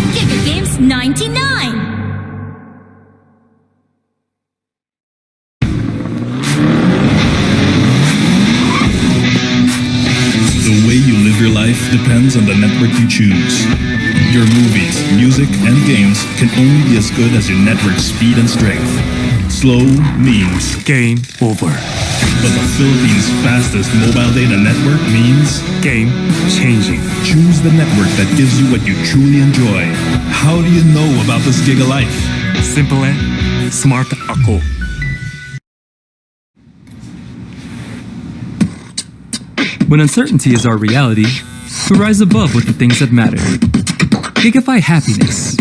Giga Games 99. The way you live your life depends on the network you choose. Your movies, music, and games can only be as good as your network's speed and strength. Slow means game over. But the Philippines' fastest mobile data network means game changing. Choose the network that gives you what you truly enjoy. How do you know about this Giga Life? Simple and smart ako. When uncertainty is our reality, we rise above with the things that matter. Gigafy happiness.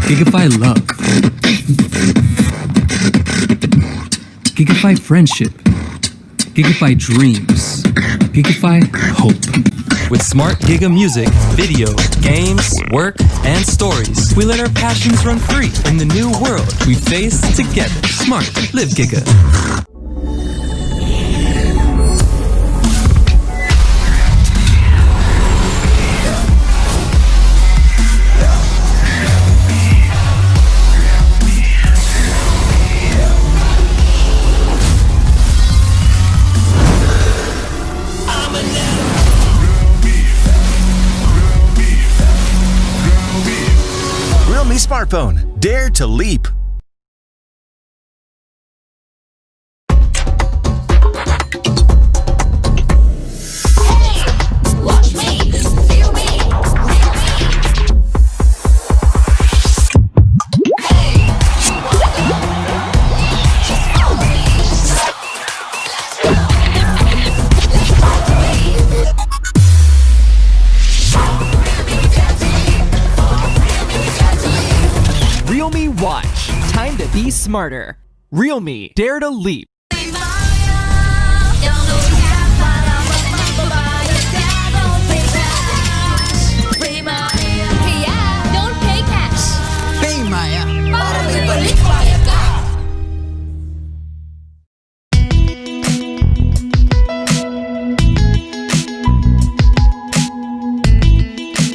Gigafy love. Gigafy friendship. Gigafy dreams. Gigafy hope. With smart Giga music, video, games, work, and stories, we let our passions run free in the new world we face together. Smart, live Giga. Smartphone, dare to leap. Watch. Time to be smarter. Realme, dare to leap. Don't pay cash. Pay Maya.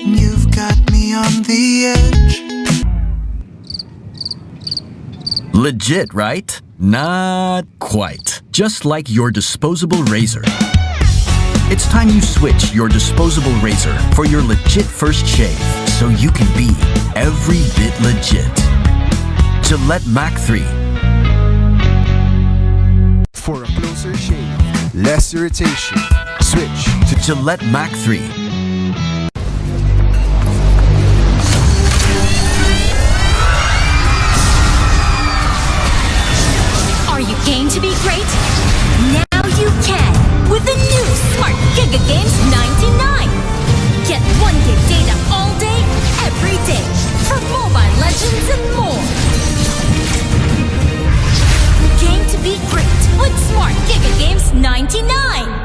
You've got me on the edge. Legit, right? Not quite. Just like your disposable razor. It's time you switch your disposable razor for your legit first shave, so you can be every bit legit. Gillette Mac 3. For a closer shave, less irritation, switch to Gillette Mac 3. Game to be great? Now you can with the new Smart Giga Games 99. Get 1 gig data all day, every day for Mobile Legends and more. Game to be great with Smart Giga Games 99.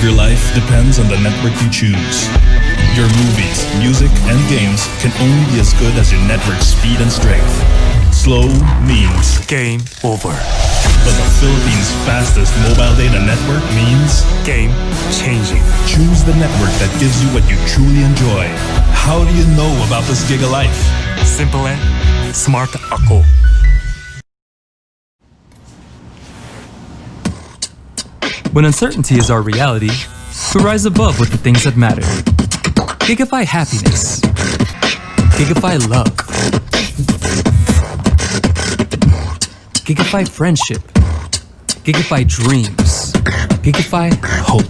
Your life depends on the network you choose. Your movies, music, and games can only be as good as your network's speed and strength. Slow means game over. But the Philippines' fastest mobile data network means game changing. Choose the network that gives you what you truly enjoy. How do you know about this Giga Life? Simple and smart ako. When uncertainty is our reality, we rise above with the things that matter. Gigafy happiness. Gigafy love. Gigafy friendship. Gigafy dreams. Gigafy hope.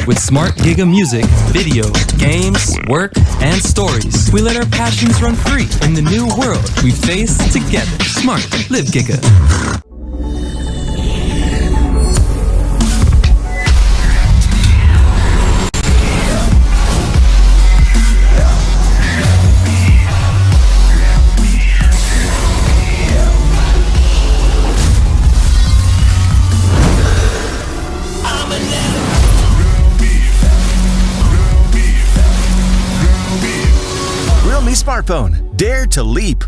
With smart Giga music, video, games, work, and stories, we let our passions run free in the new world we face together. Smart, live Giga. Smartphone, dare to leap.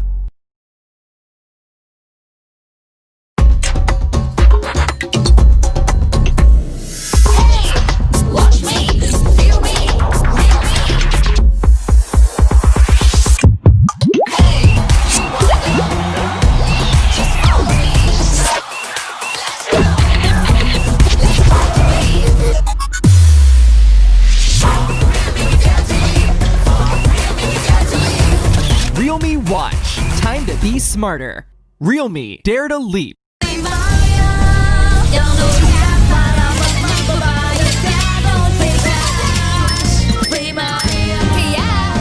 Time to be smarter. Real me, dare to leap.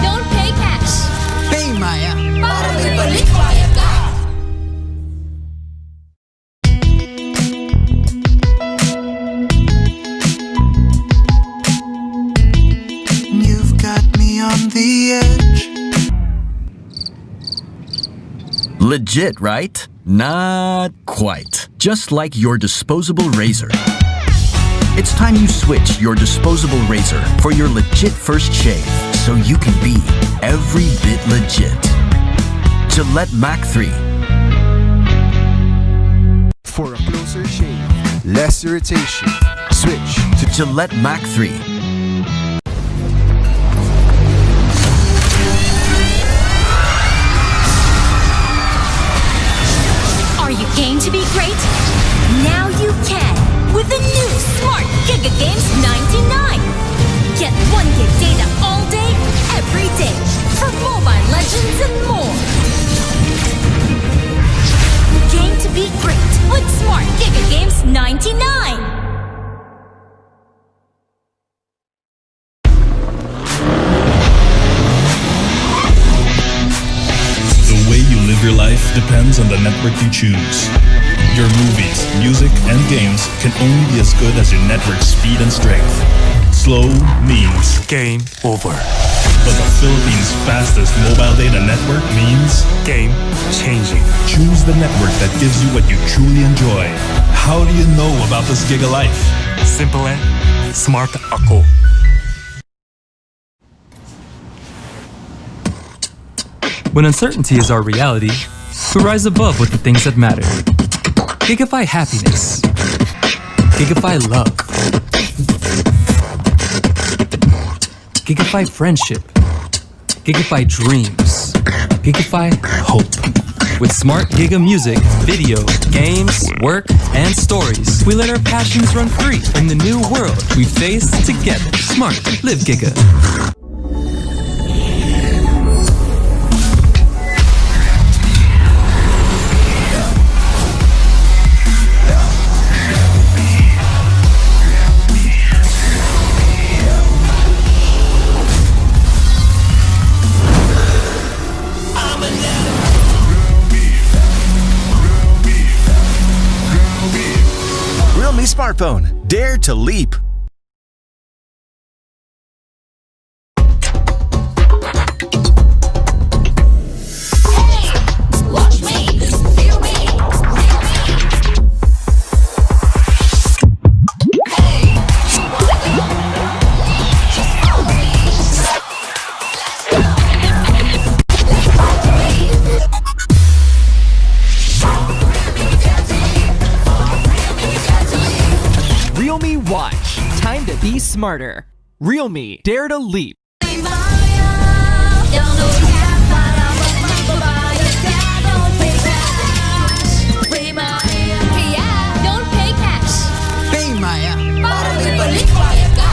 Don't pay cash. Pay Maya. Balik bayad ka. You've got me on the edge. Legit, right? Not quite. Just like your disposable razor. It's time you switch your disposable razor for your legit first shave so you can be every bit legit. Gillette Mac 3. For a closer shave, less irritation, switch to Gillette Mac 3. Are you game to be great? Now you can with the new Smart Giga Games 99. Get 1 gig data all day, every day for Mobile Legends and more. Game to be great with Smart Giga Games 99. The way you live your life depends on the network you choose. Your movies, music, and games can only be as good as your network speed and strength. Slow means Game over. but the Philippines' fastest mobile data network means Game changing. choose the network that gives you what you truly enjoy. How do you know about this Giga Life? Simple and smart ako. When uncertainty is our reality, we rise above with the things that matter. Gigafy happiness. Gigafy love. Gigafy friendship. Gigafy dreams. Gigafy hope. With smart Giga music, video, games, work, and stories, we let our passions run free in the new world we face together. Smart, live Giga. Realme smartphone. Dare to leap. Watch me, feel me, Realme Watch. Time to be smarter. Realme, dare to leap. Don't pay cash. Pay Maya. Balik bayad ka.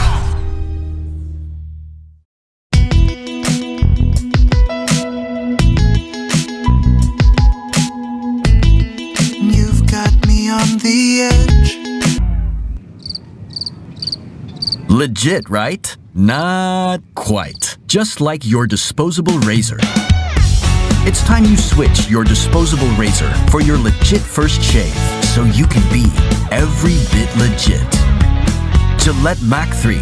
You've got me on the edge. Legit, right? Not quite. Just like your disposable razor. It's time you switch your disposable razor for your legit first shave so you can be every bit legit. Gillette Mac 3.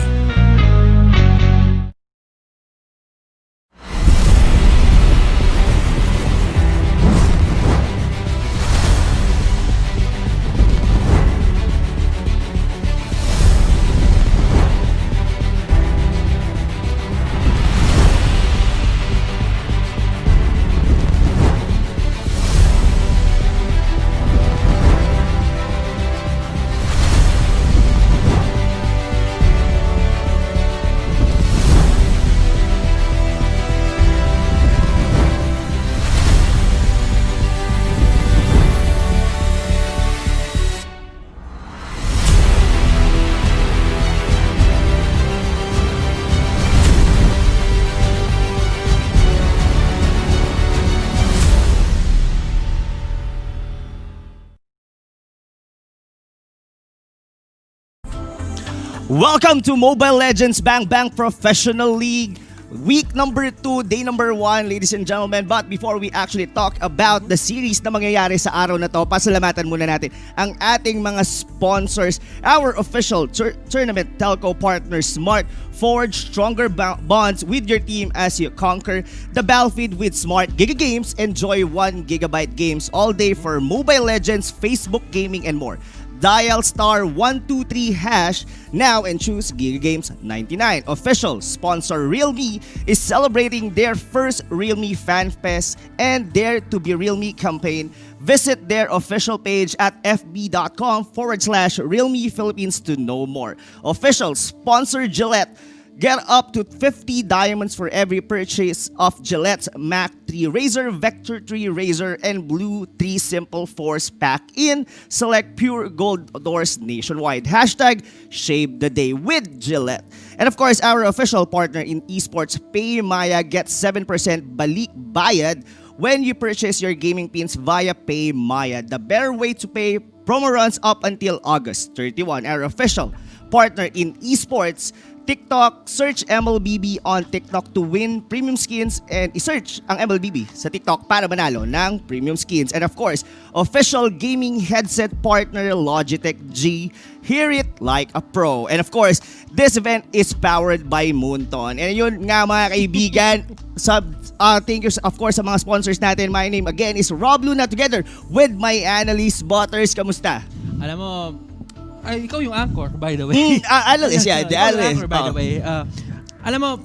Welcome to Mobile Legends Bang Bang Professional League. Week number 2, day number 1, ladies and gentlemen. But before we actually talk about the series na mangyayari sa araw na to, pasalamatan muna natin ang ating mga sponsors. Our official tournament telco partner, Smart. Forge stronger bonds with your team as you conquer the battlefield with Smart Giga Games. Enjoy 1 GB games all day for Mobile Legends, Facebook gaming, and more. Dial *123# now and choose Giga Games 99. Official sponsor Realme is celebrating their first Realme Fan Fest and Dare to be Realme campaign. Visit their official page at fb.com/Realme Philippines to know more. Official sponsor Gillette. Get up to 50 diamonds for every purchase of Gillette's Mac 3 Razor, Vector 3 Razor, and Blue 3 Simple Force Pack in select pure gold doors nationwide. #Shave the day with Gillette. And of course, our official partner in esports, PayMaya, gets 7% balik bayad when you purchase your gaming pins via PayMaya. The better way to pay. Promo runs up until August 31. Our official partner in esports, TikTok. Search MLBB on TikTok to win premium skins and i-search ang MLBB sa TikTok para manalo ng premium skins. And of course, official gaming headset partner Logitech G. Hear it like a pro. And of course, this event is powered by Moonton. And yun nga mga kaibigan, thank you of course sa mga sponsors natin. My name again is Rob Luna together with my analyst Butters. Kamusta? Alam mo, ikaw yung anchor, by the way. Analyst, yeah. The analyst. Anchor, by the way. Alam mo,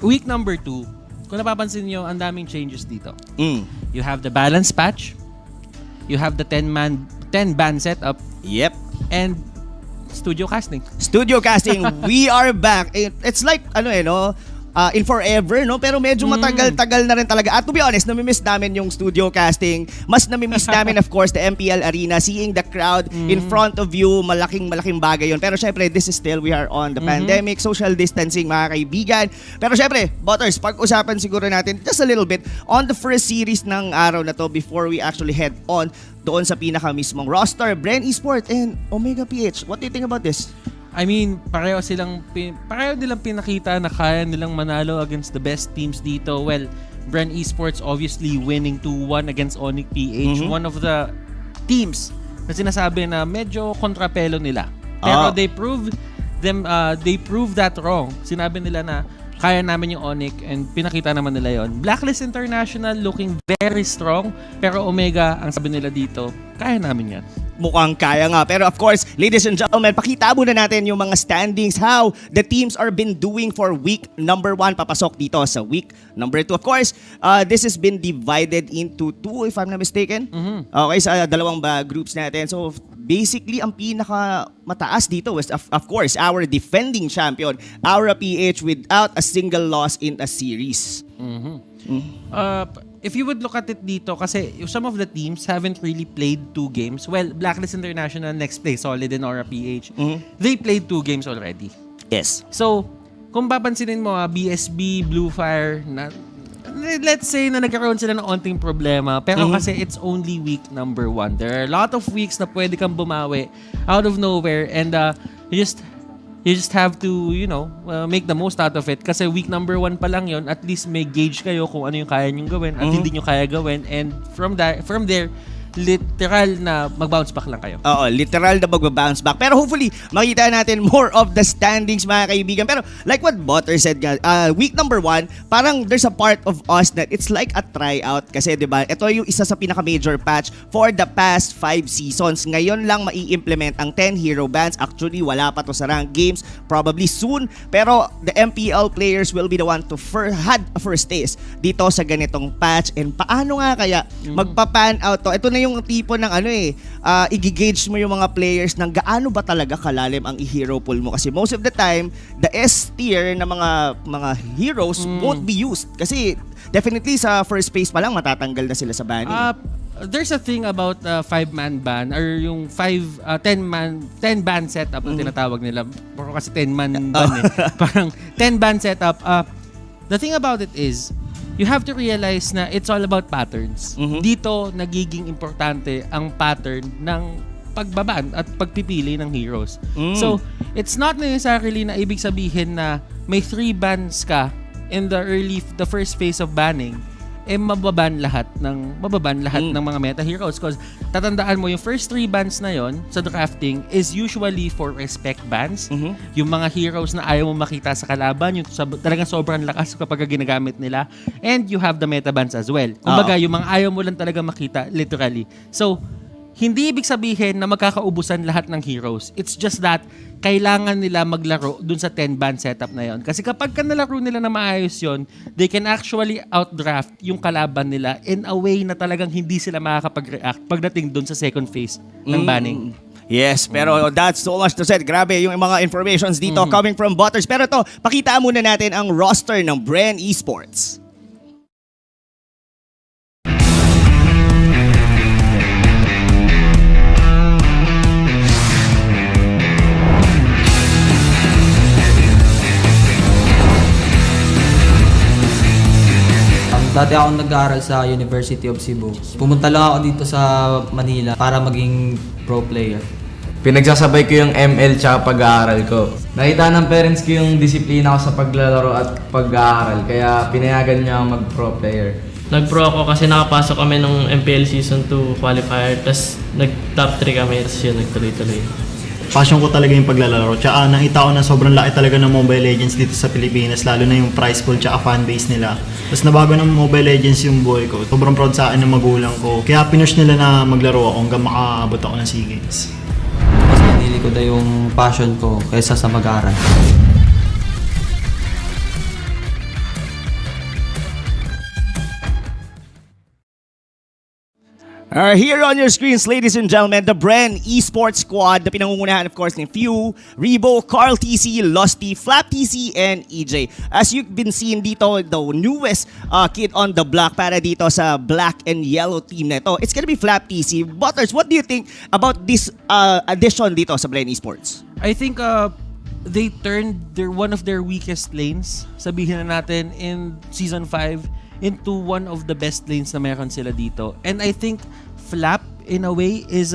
week number 2, kung napapansin nyo, ang daming changes dito. You have the balance patch. You have the 10-band setup. Yep. And studio casting. Studio casting, we are back. It's like, in forever, no? Pero medyo matagal-tagal na rin talaga. At to be honest, namimiss namin yung studio casting. Mas namimiss namin, of course, the MPL arena, seeing the crowd in front of you. Malaking bagay yun. Pero syempre, this is still, we are on the pandemic, social distancing, mga kaibigan. Pero syempre, Butters, pag-usapan siguro natin just a little bit on the first series ng araw na to before we actually head on doon sa pinaka mismong roster, Bren Esport and Omega PH. What do you think about this? I mean, pareho nilang pinakita na kaya nilang manalo against the best teams dito. Well, Bren Esports obviously winning 2-1 against Onyx PH. One of the teams na sinasabi na medyo kontrapelo nila. Pero they proved that wrong. Sinabi nila na kaya namin yung Onyx and pinakita naman nila yon. Blacklist International looking very strong, pero Omega, ang sabi nila dito, kaya namin yan. Mukhang kaya nga. Pero of course, ladies and gentlemen, pakita muna natin yung mga standings, how the teams are been doing for week number 1. Papasok dito sa week number 2. Of course, this has been divided into 2, if I'm not mistaken. Okay, sa dalawang groups natin. So basically, ang pinaka mataas dito was of course our defending champion, Aura PH, without a single loss in a series. If you would look at it dito, kasi some of the teams haven't really played 2 games. Well, Blacklist International next play solid in Aura PH. They played 2 games already. Yes. So, kung papansinin mo, BSB, Blue Fire, let's say na nagkaroon sila ng onting problema, pero kasi it's only week number 1. There are a lot of weeks na pwede kang bumawi out of nowhere, and you just have to, make the most out of it. Kasi week number 1 pa lang yon, at least may gauge kayo kung ano yung kaya nyong gawin at hindi nyo kaya gawin. And from there, literal na mag-bounce back lang kayo. Oo, literal na mag-bounce back. Pero hopefully, makita natin more of the standings, mga kaibigan. Pero like what Butter said, week number 1, parang there's a part of us that it's like a tryout. Kasi diba, ito yung isa sa pinaka-major patch for the past 5 seasons. Ngayon lang mai-implement ang 10 hero bans. Actually, wala pa to sa ranked games. Probably soon. Pero the MPL players will be the one to had a first taste dito sa ganitong patch. And paano nga kaya magpa-pan out to? Ito na yung tipo ng i-gauge mo yung mga players ng gaano ba talaga kalalim ang i-hero pool mo, kasi most of the time the S tier na mga heroes won't be used kasi definitely sa first phase pa lang matatanggal na sila sa banning. There's a thing about 5-man ban or yung 10-ban setup na tinatawag nila. Pero kasi 10-man ban Parang 10-ban setup. The thing about it is you have to realize na it's all about patterns. Dito, nagiging importante ang pattern ng pagbaban at pagpipili ng heroes. So, it's not necessarily na ibig sabihin na may 3 bans ka in the first phase of banning, mababan lahat ng mga meta heroes. Because tatandaan mo, yung first 3 bans na yon sa drafting is usually for respect bans. Yung mga heroes na ayaw mo makita sa kalaban, yung talagang sobrang lakas kapag ginagamit nila. And you have the meta bans as well. Kumbaga, yung mga ayaw mo lang talaga makita, literally. So, hindi ibig sabihin na magkakaubusan lahat ng heroes. It's just that kailangan nila maglaro dun sa 10-ban setup na yon. Kasi kapag nalaro nila na maayos yon, they can actually outdraft yung kalaban nila in a way na talagang hindi sila makakapag-react pagdating dun sa second phase ng banning. Yes, pero that's so much to say. Grabe yung mga informations dito coming from Butters. Pero to, pakitaan muna natin ang roster ng Bren Esports. Dati ako nag-aaral sa University of Cebu. Pumunta lang ako dito sa Manila para maging pro player. Pinagsasabay ko yung ML tsaka pag-aaral ko. Nakita ng parents ko yung disiplina ko sa paglalaro at pag-aaral, kaya pinayagan niya ako mag-pro player. Nag-pro ako kasi nakapasok kami nung MPL Season 2 qualifier, tas nag-top 3 kami, tas yun, nagtuloy-tuloy. Passion ko talaga yung paglalaro. Tsaka nakita ko na sobrang laki talaga ng Mobile Legends dito sa Pilipinas, lalo na yung prize pool tsaka fanbase nila. Tapos nabago ng Mobile Legends yung buhay ko. Sobrang proud sa akin ng magulang ko. Kaya pinush nila na maglaro ako hanggang makaabot ako ng SEA Games. Mas pinili ko na yung passion ko kaysa sa mag-aaral. Here on your screens, ladies and gentlemen, the Bren Esports Squad, na pinangungunahan of course ni Few, Rebo, Carl TC, Losty, Flap TC, and EJ. As you've been seeing dito, the newest kid on the block para dito sa black and yellow team na ito, it's gonna be Flap TC. Butters, what do you think about this addition dito sa Bren Esports? I think they turned one of their weakest lanes, sabihin na natin, in Season 5 into one of the best lanes na meron sila dito. And I think Flap, in a way, is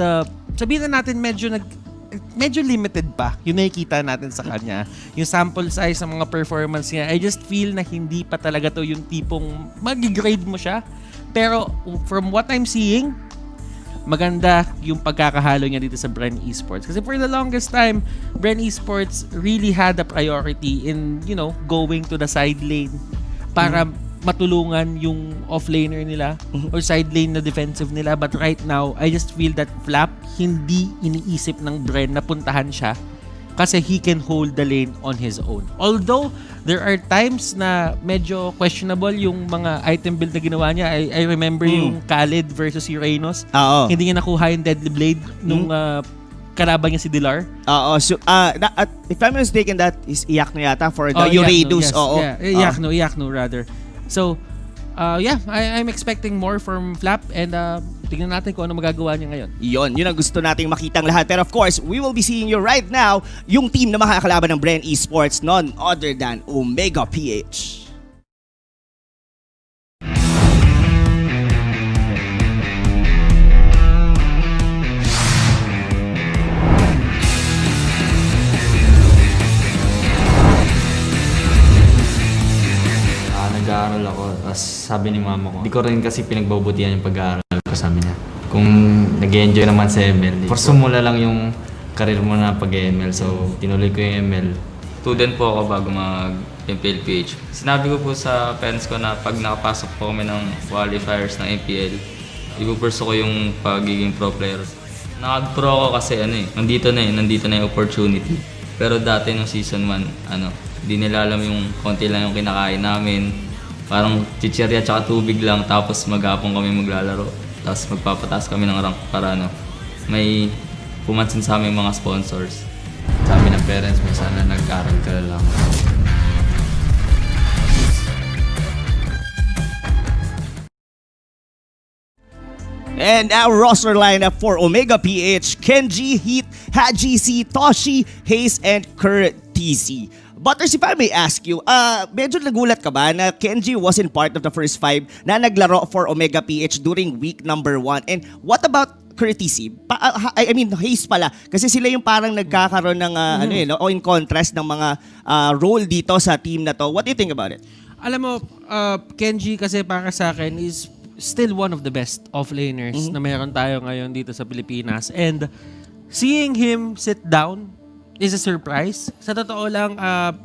sabihin na natin medyo limited pa yung nakikita natin sa kanya. Yung sample size sa mga performance niya, I just feel na hindi pa talaga to yung tipong mag-grade mo siya. Pero from what I'm seeing, maganda yung pagkakahalo niya dito sa Bren Esports. Kasi for the longest time, Bren Esports really had a priority in, going to the side lane para matulungan yung off-laner nila or side lane na defensive nila. But right now, I just feel that Flap hindi iniisip ng Bren na puntahan siya kasi he can hold the lane on his own. Although, there are times na medyo questionable yung mga item build na ginawa niya. I remember yung Khalid versus Uranus. Hindi niya nakuha yung Deadly Blade nung kalaban niya si Dilar. So, if I'm mistaken, that is Iyak na yata for the Uranus. Iyak no rather. So, I'm expecting more from Flap and tingnan natin kung ano magagawa niya ngayon. Yun ang gusto nating makitang lahat. Pero of course, we will be seeing you right now, yung team na makakalaban ng Bren Esports, none other than Omega PH. Nag-aaral ako, tapos sabi ni mama ko, di ko rin kasi pinagbabutihan yung pag-aaral ko, sabi niya. Kung nag-enjoy naman sa ML, forsumula lang yung karir mo na pag-ML, so tinuloy ko yung ML. Student po ako bago mag-MPL PH. Sinabi ko po sa parents ko na pag nakapasok po kami ng qualifiers ng MPL, ipupurso ko yung pagiging pro player. Nakag-pro ako kasi nandito na yung opportunity. Pero dati nung season 1, di nila alam yung konti lang yung kinakain namin. Parang chichirya tsaka tubig lang, tapos maghapon kami maglalaro. Tapos magpapataas kami ng rank para may pumansin sa aming mga sponsors. Sabi ng parents mo, sana nag-aral ka lang. And our roster lineup for Omega PH, Kenji, Heat, Haji C, Toshi, Hayes, and Kurt TC. Butters, if I may ask you, medyo nagulat ka ba na Kenji wasn't part of the first 5 na naglaro for Omega PH during week number 1? And what about courtesy. I mean, Hayes pala. Kasi sila yung parang nagkakaroon ng o in contrast ng mga role dito sa team na to. What do you think about it? Alam mo, Kenji kasi para sa akin is still one of the best off-laners na meron tayo ngayon dito sa Pilipinas. And seeing him sit down is a surprise. Sa totoo lang,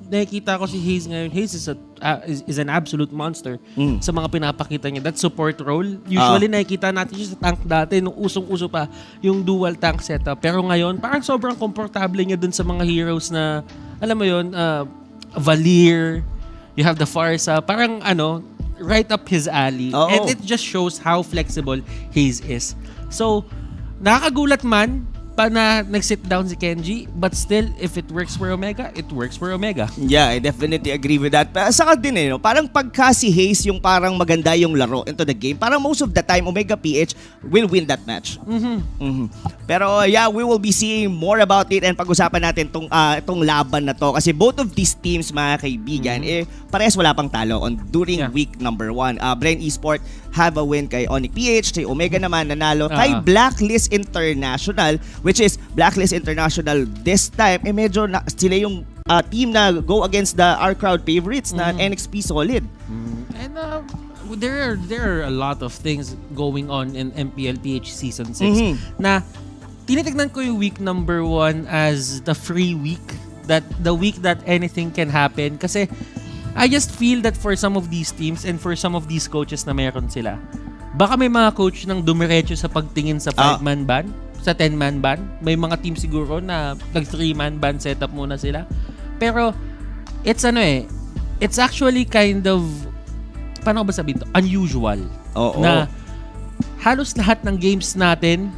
nakikita ko si Hayes ngayon. Hayes is an absolute monster sa mga pinapakita niya. That support role. Usually, nakikita natin siya sa tank dati nung usong-uso pa yung dual tank setup. Pero ngayon, parang sobrang komportable niya dun sa mga heroes na, alam mo yun, Valir, you have the Farsa, parang right up his alley. And it just shows how flexible Hayes is. So, nakakagulat man na nag-sit down si Kenji, but still, if it works for Omega, it works for Omega. Yeah, I definitely agree with that. Saka din parang pagka si Hayes yung parang maganda yung laro into the game, parang most of the time, Omega PH will win that match. Pero yeah, we will be seeing more about it and pag-usapan natin itong laban na to. Kasi both of these teams, mga kaibigan, parehas wala pang talo during week number 1. Bren Esport have a win kay Onyx PH, kay Omega naman nanalo kay Blacklist International, which is Blacklist International this time, medyo sila yung team na go against our crowd favorites na NXP Solid. And there are a lot of things going on in MPL PH Season 6 na tinitignan ko yung week number 1 as the free week, that the week that anything can happen. Kasi I just feel that for some of these teams and for some of these coaches na meron sila, baka may mga coach nang dumiretso sa pagtingin sa 5-man ban, sa 10-man ban. May mga team siguro na nag 3-man ban setup muna sila. Pero it's it's actually kind of, paano ba sabihin to? Unusual. Na halos lahat ng games natin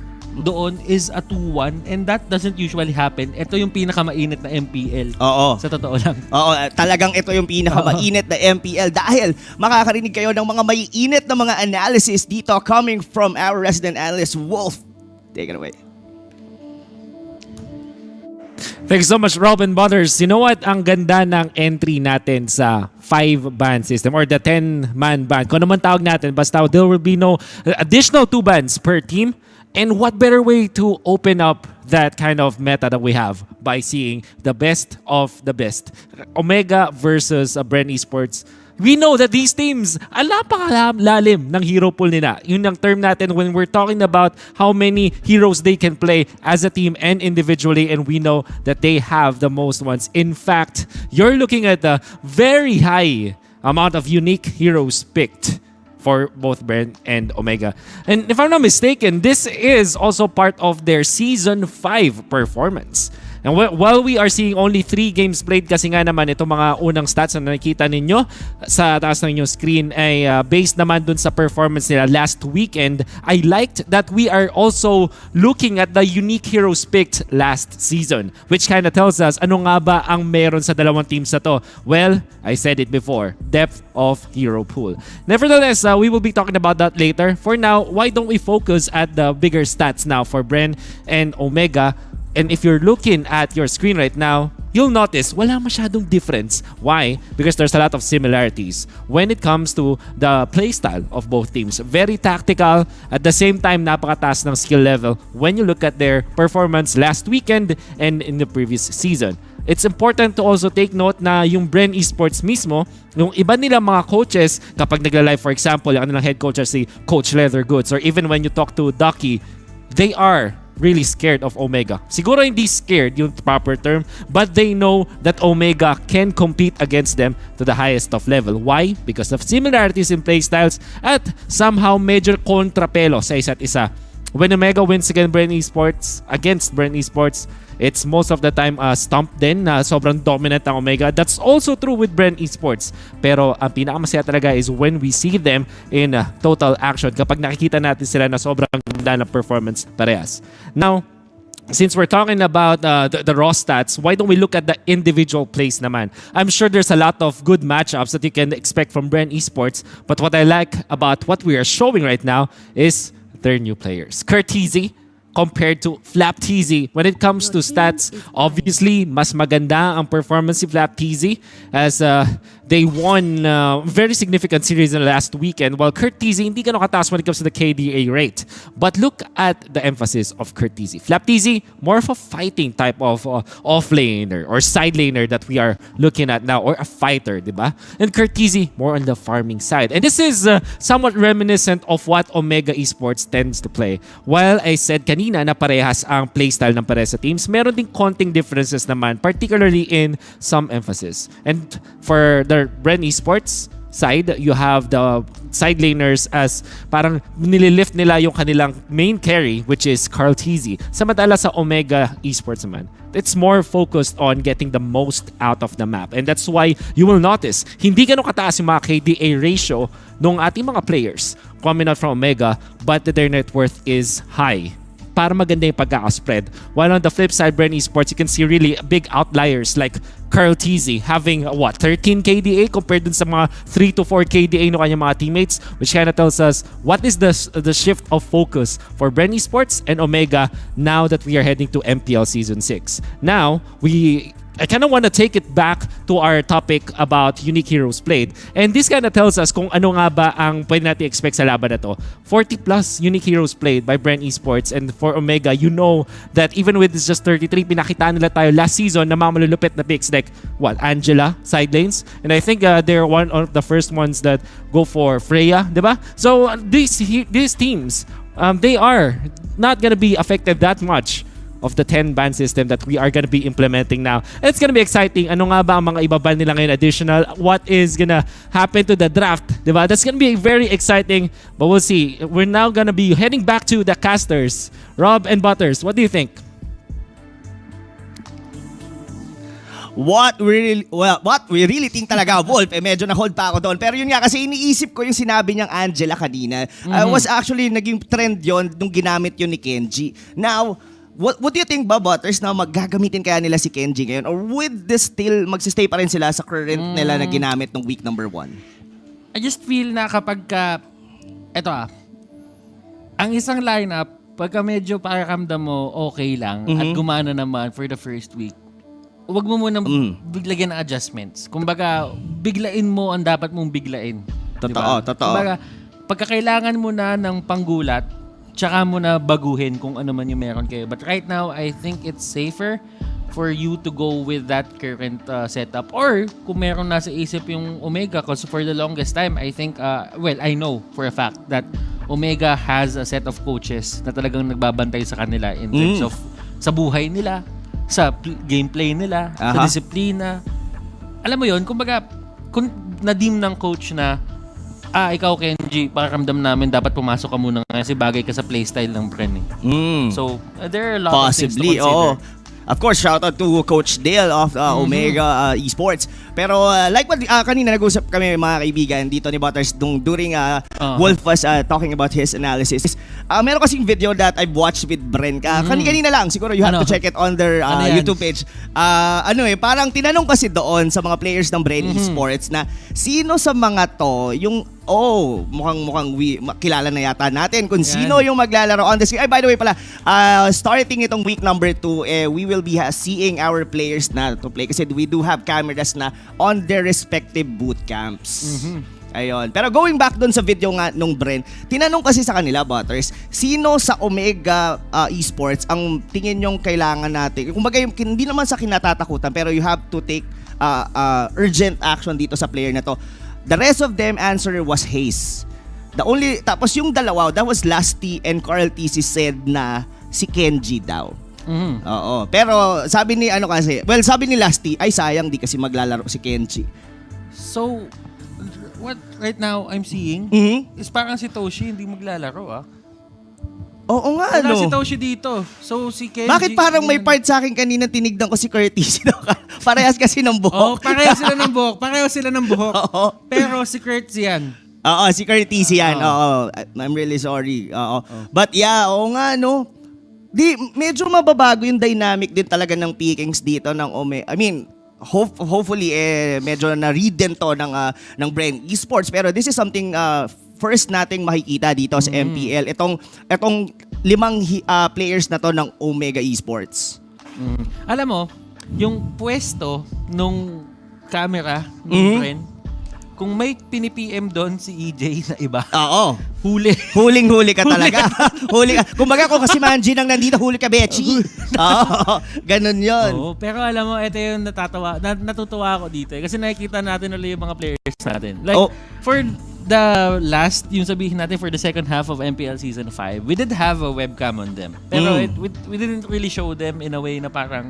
doon is a 2-1 and that doesn't usually happen. Ito yung pinakamainit na MPL. Sa totoo lang. Talagang ito yung pinakamainit na MPL dahil makakarinig kayo ng mga maiinit na mga analysis dito coming from our resident analyst, Wolf. Take it away. Thanks so much, Robin Butters. You know what? Ang ganda ng entry natin sa 5-ban system or the 10-man ban. Kung naman tawag natin, basta there will be no additional 2 bans per team. And what better way to open up that kind of meta that we have by seeing the best of the best. Omega versus Bren Esports. We know that these teams, napakalalim ng hero pool nila. Yun ang term natin when we're talking about how many heroes they can play as a team and individually, and we know that they have the most ones. In fact, you're looking at a very high amount of unique heroes picked for both Bren and Omega. And if I'm not mistaken, this is also part of their Season 5 performance. And while we are seeing only 3 games played, kasi nga naman itong mga unang stats na nakikita ninyo sa taas ng inyong screen ay based naman dun sa performance nila last weekend. I liked that we are also looking at the unique heroes picked last season, which kind of tells us ano nga ba ang meron sa dalawang teams na to. Well, I said it before, depth of hero pool. Nevertheless, we will be talking about that later. For now, why don't we focus at the bigger stats now for Bren and Omega? And if you're looking at your screen right now, you'll notice wala masyadong difference. Why? Because there's a lot of similarities when it comes to the playstyle of both teams. Very tactical, at the same time napakataas ng skill level when you look at their performance last weekend and in the previous season. It's important to also take note na yung Bren Esports mismo, yung iba nilang mga coaches, kapag nagla-live, for example, yung nilang head coach si Coach Leathergoods, or even when you talk to Ducky, they are really scared of Omega. Siguro hindi scared yung proper term, but they know that Omega can compete against them to the highest of level. Why? Because of similarities in playstyles at somehow major kontrapelo sa isa't isa. When Omega wins against Bren Esports, it's most of the time stomp din na sobrang dominant ang Omega. That's also true with Bren Esports. Pero ang pinakamasaya talaga is when we see them in total action. Kapag nakikita natin sila na sobrang ganda ng performance parehas. Now, since we're talking about the raw stats, why don't we look at the individual plays naman? I'm sure there's a lot of good matchups that you can expect from Bren Esports. But what I like about what we are showing right now is their new players. Curteasy compared to Flapteasy. When it comes to stats, obviously, mas maganda ang performance si Flapteasy as They won very significant series in the last weekend, while Kurt Teasy hindi ganun kataas when it comes to the KDA rate. But look at the emphasis of Kurt Teasy. Flap Teasy, more of a fighting type of off-laner or side laner that we are looking at now, or a fighter, di ba? And Kurt Teasy, more on the farming side. And this is somewhat reminiscent of what Omega Esports tends to play. While I said kanina na parehas ang playstyle ng parehas sa teams, meron ding konting differences naman, particularly in some emphasis. And for the Bren Esports side, you have the side laners as parang nililift nila yung kanilang main carry, which is Carl Teasy. Samantala sa Omega Esports naman, it's more focused on getting the most out of the map. And that's why you will notice, hindi ganun kataas yung mga KDA ratio ng ating mga players coming out from Omega, but their net worth is high para maganda yung pagkaka-spread. While on the flip side, Bren Esports, you can see really big outliers like Carl Teasy having 13 KDA compared dun sa mga 3 to 4 KDA ng kanyang mga teammates, which kind of tells us what is the shift of focus for Bren Esports and Omega now that we are heading to MPL Season 6. Now, I kind of want to take it back to our topic about unique heroes played. And this kind of tells us kung ano nga ba ang pwede natin expect sa laban na to. 40 plus unique heroes played by Bren Esports, and for Omega, you know that even with this just 33, pinakita nila tayo last season na mga malulupit na picks like Angela, side lanes. And I think they're one of the first ones that go for Freya, di ba? So these teams, they are not gonna be affected that much of the 10-ban system that we are going to be implementing now. And it's going to be exciting. Ano nga ba ang mga ibaban nila ngayon additional? What is going to happen to the draft? Diba? That's going to be very exciting, but we'll see. We're now going to be heading back to the casters. Rob and Butters, what do you think? What we really think talaga, Wolf, medyo na-hold pa ako doon. Pero yun nga, kasi iniisip ko yung sinabi niyang Angela kanina. Was actually naging trend yon nung ginamit yun ni Kenji. Now, what do you think ba, Butters, na maggagamitin kaya nila si Kenji ngayon? Or would this still magsistay pa rin sila sa current nila na ginamit nung week number 1? I just feel na kapag ang isang lineup, pagka medyo pakiramdam mo okay lang at gumana naman for the first week, huwag mo munang biglagyan ng adjustments. Kumbaga, biglain mo ang dapat mong biglain. Totoo, totoo. Kumbaga, pagkakailangan mo na ng panggulat, tsaka mo na baguhin kung ano man yung meron kayo. But right now, I think it's safer for you to go with that current setup. Or kung meron nasa isip yung Omega, because for the longest time, I think, I know for a fact that Omega has a set of coaches na talagang nagbabantay sa kanila in terms of sa buhay nila, sa gameplay nila, sa disiplina. Alam mo yun, kumbaga, kung na-deem ng coach na ikaw Kenji, pakiramdam namin dapat pumasok ka muna kasi bagay ka sa playstyle ng Bren. So, there are a lot of things to consider. Of course, shout out to Coach Dale of Omega Esports. Pero like what kanina nag-usap kami mga kaibigan dito ni Butters during Wolf was talking about his analysis. Meron kasing video that I've watched with Bren. Kanina lang, siguro you have to check it on their YouTube page. Parang tinanong kasi doon sa mga players ng Bren Esports na sino sa mga to yung mukhang kilala na yata natin kung sino yung maglalaro on the screen. By the way pala, starting itong week number 2, we will be seeing our players na to play kasi we do have cameras na on their respective boot camps. Ayun. Pero going back dun sa video nga nung Bren, tinanong kasi sa kanila, Butters, sino sa Omega Esports ang tingin nyong kailangan natin? Kumbaga, hindi naman sa kinatatakutan, pero you have to take urgent action dito sa player na to. The rest of them answer was Hayes. Tapos yung dalawa, that was Lasty and Carl TC said na si Kenji daw. Oo. Pero sabi ni sabi ni Lasty, ay sayang di kasi maglalaro si Kenji. So, what right now I'm seeing is parang si Toshi hindi maglalaro Oo nga, wala si Toshi dito. So, si Kenji... Bakit parang may part sa akin kanina tinignan ko si Curtis? Parehas kasi ng buhok. Pareho sila ng buhok. Pero si Curtis yan. Oo, si Curtis yan. Oo. I'm really sorry. But yeah, nga, no? Medyo mababago yung dynamic din talaga ng pickings dito ng Omega. I mean, hopefully, medyo na-read din to ng Bren Esports. Pero this is something... first nating makikita dito sa MPL. Itong 5 players na to ng Omega Esports. Alam mo, yung pwesto nung camera ng Bren kung may pini-PM doon si EJ na iba. Oo. Huli. Huling-huli ka talaga. Huli ka. Kumbaga kung kasi Manji nang nandito, huli ka, Bechi. Oo. Ganun yun. Oo, pero alam mo, ito yung natutuwa ako dito. Kasi nakikita natin ulit yung mga players natin. Like, for the last, yung sabihin natin for the second half of MPL Season 5, we did have a webcam on them. Pero we didn't really show them in a way na parang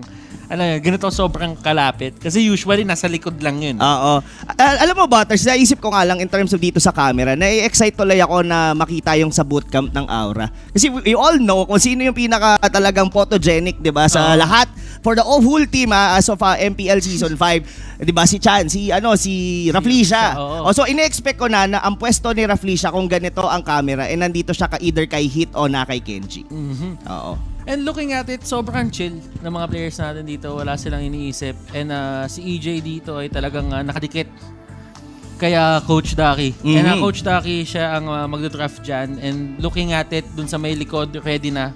ganito sobrang kalapit. Kasi usually, nasa likod lang yun. Oo. Alam mo, Butters, naisip ko nga lang in terms of dito sa camera, na-excite tuloy ako na makita yung sa bootcamp ng Aura. Kasi we all know kung sino yung pinaka talagang photogenic, di ba? Sa lahat, for the whole team as of MPL Season 5, di ba? Si Chan, si Raflisha. So, ine-expect ko na ang pwesto ni Raflisha kung ganito ang camera, nandito siya either kay Hit o na kay Kenji. Oo. And looking at it, sobrang chill ng mga players natin dito. Wala silang iniisip. And si EJ dito ay talagang nakadikit kaya Coach Ducky. And Coach Ducky, siya ang magda-draft dyan. And looking at it, dun sa may likod, ready na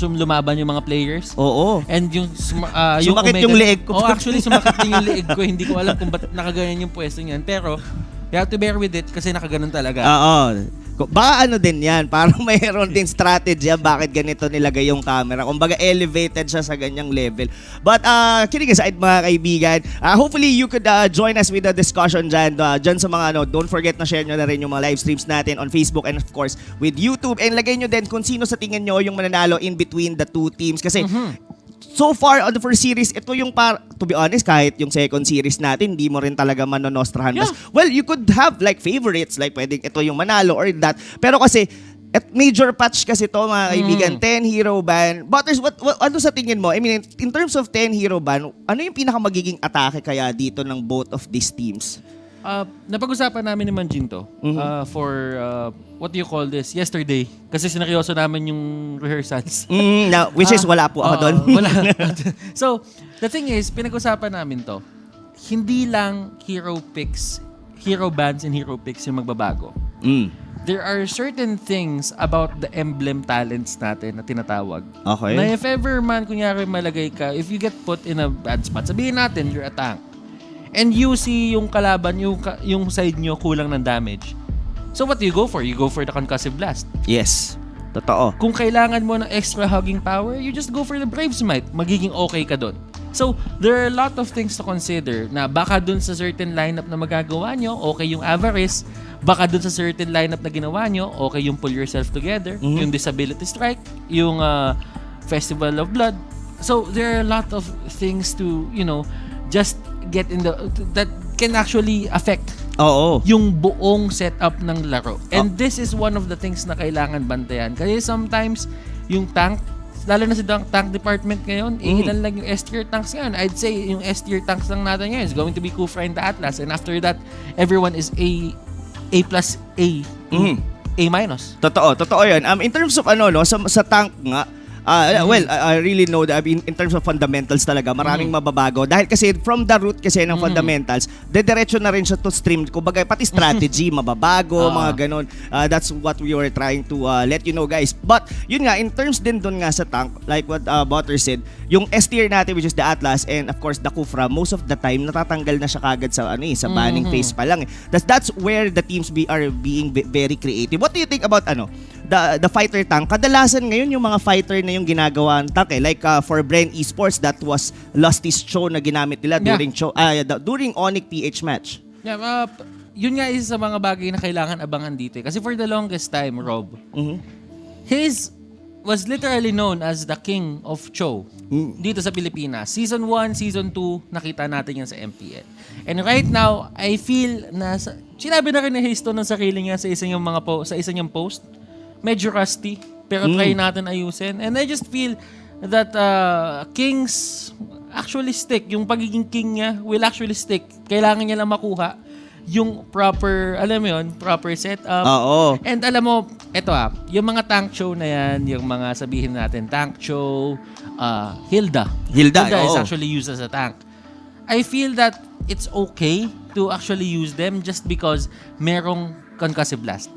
lumaban yung mga players. Oo. And yung sumakit yung leeg ko. Actually, sumakit din yung leeg ko. Hindi ko alam kung ba't nakaganyan yung pwesto niyan. Pero, you have to bear with it kasi nakaganon talaga. Oo. Baka din yan, parang mayroon din strategy bakit ganito nilagay yung camera. Kumbaga elevated siya sa ganyang level. But kidding aside mga kaibigan, hopefully you could join us with the discussion dyan sa mga don't forget na share nyo na rin yung mga live streams natin on Facebook and of course with YouTube. And lagay nyo din kung sino sa tingin nyo yung mananalo in between the two teams. Kasi so far on the first series, ito yung to be honest, kahit yung second series natin, hindi mo rin talaga manonostrahan. Yeah. Well, you could have like favorites, like pwedeng ito yung manalo or that. Pero kasi, at major patch kasi to mga kaibigan, 10 hero ban. Butters, ano sa tingin mo? I mean, in terms of 10 hero ban, ano yung pinaka magiging atake kaya dito ng both of these teams? Napag-usapan namin ni Manjin to for what do you call this? Yesterday. Kasi sineryoso namin yung rehearsals. Which is wala po ako doon. Wala. So, the thing is, pinag-usapan namin to. Hindi lang hero bans and hero picks yung magbabago. There are certain things about the emblem talents natin na tinatawag. Okay. Na if ever man, kunyari malagay ka, if you get put in a bad spot, sabihin natin, you're a tank. And you see yung kalaban, yung side nyo kulang ng damage. So what do you go for? You go for the concussive blast. Yes. Totoo. Kung kailangan mo ng extra hugging power, you just go for the Brave Smite. Magiging okay ka doon. So, there are a lot of things to consider na baka dun sa certain lineup na magagawa nyo, okay yung Avarice. Baka dun sa certain lineup na ginawa nyo, okay yung Pull Yourself Together, yung Disability Strike, yung Festival of Blood. So, there are a lot of things to, just get in that can actually affect yung buong setup ng laro. And this is one of the things na kailangan bantayan. Kasi sometimes, yung tank, lalo na sa tank department ngayon, ilan lang yung S-tier tanks ngayon. I'd say yung S-tier tanks lang natin ngayon is going to be Kufra and the Atlas. And after that, everyone is A plus A. A minus. Totoo yun. In terms of sa tank nga, well, I really know that in terms of fundamentals talaga, maraming mababago. Dahil kasi from the root kasi ng fundamentals, dediretso na rin siya to stream. Kumbaga, pati strategy, mababago, mga ganun. That's what we were trying to let you know, guys. But, yun nga, in terms din dun nga sa tank, like what Butter said, yung S-tier natin, which is the Atlas, and of course, the Kufra, most of the time, natatanggal na siya kagad sa, sa banning phase pa lang. That's where the teams are being very creative. What do you think about, the fighter tank? Kadalasan ngayon, yung mga fighter na yung ginagawa ng tank like for Bren Esports, that was Lusty's show na ginamit nila during Onyx PH match. Yun nga isa sa mga bagay na kailangan abangan dito. Kasi for the longest time, Rob, his was literally known as the king of Cho dito sa Pilipinas. Season 1, Season 2, nakita natin yan sa MPL. And right now, I feel na sinabi na rin ni Histo ng sarili niya sa isang niyang post, medyo rusty, pero try natin ayusin. And I just feel that Kings actually stick. Yung pagiging king niya will actually stick. Kailangan niya lang makuha yung proper, alam mo yun, proper setup. And alam mo, eto yung mga tank show na yan, yung mga sabihin natin, tank show, Hilda is actually used as a tank. I feel that it's okay to actually use them just because merong concussive blast.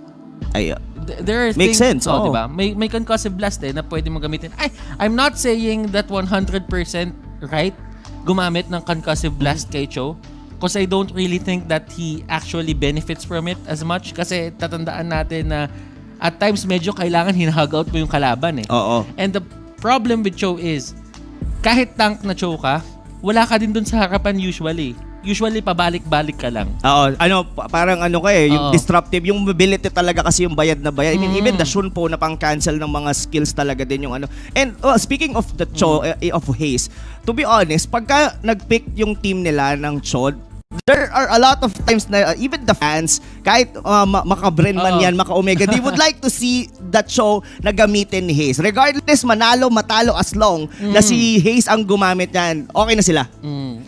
There are makes things, sense. Diba? May concussive blast na pwede mo gamitin. I'm not saying that 100% right gumamit ng concussive blast kay Cho. Because I don't really think that he actually benefits from it as much. Kasi tatandaan natin na at times medyo kailangan hinahug out mo yung kalaban eh. Oo. And the problem with Cho is, kahit tank na Cho ka, wala ka din dun sa harapan usually. Usually, pabalik-balik ka lang. Oo, parang yung Oo. disruptive, yung mobility talaga kasi yung bayad na bayad. I mean, even the Shunpo na pang-cancel ng mga skills talaga din yung And speaking of the Cho, of Haze, to be honest, pagka nag-pick yung team nila ng Cho, there are a lot of times na even the fans, kahit maka-Bren man yan, maka-Omega, they would like to see that show na gamitin ni Haze. Regardless, manalo, matalo, as long na si Haze ang gumamit yan, okay na sila.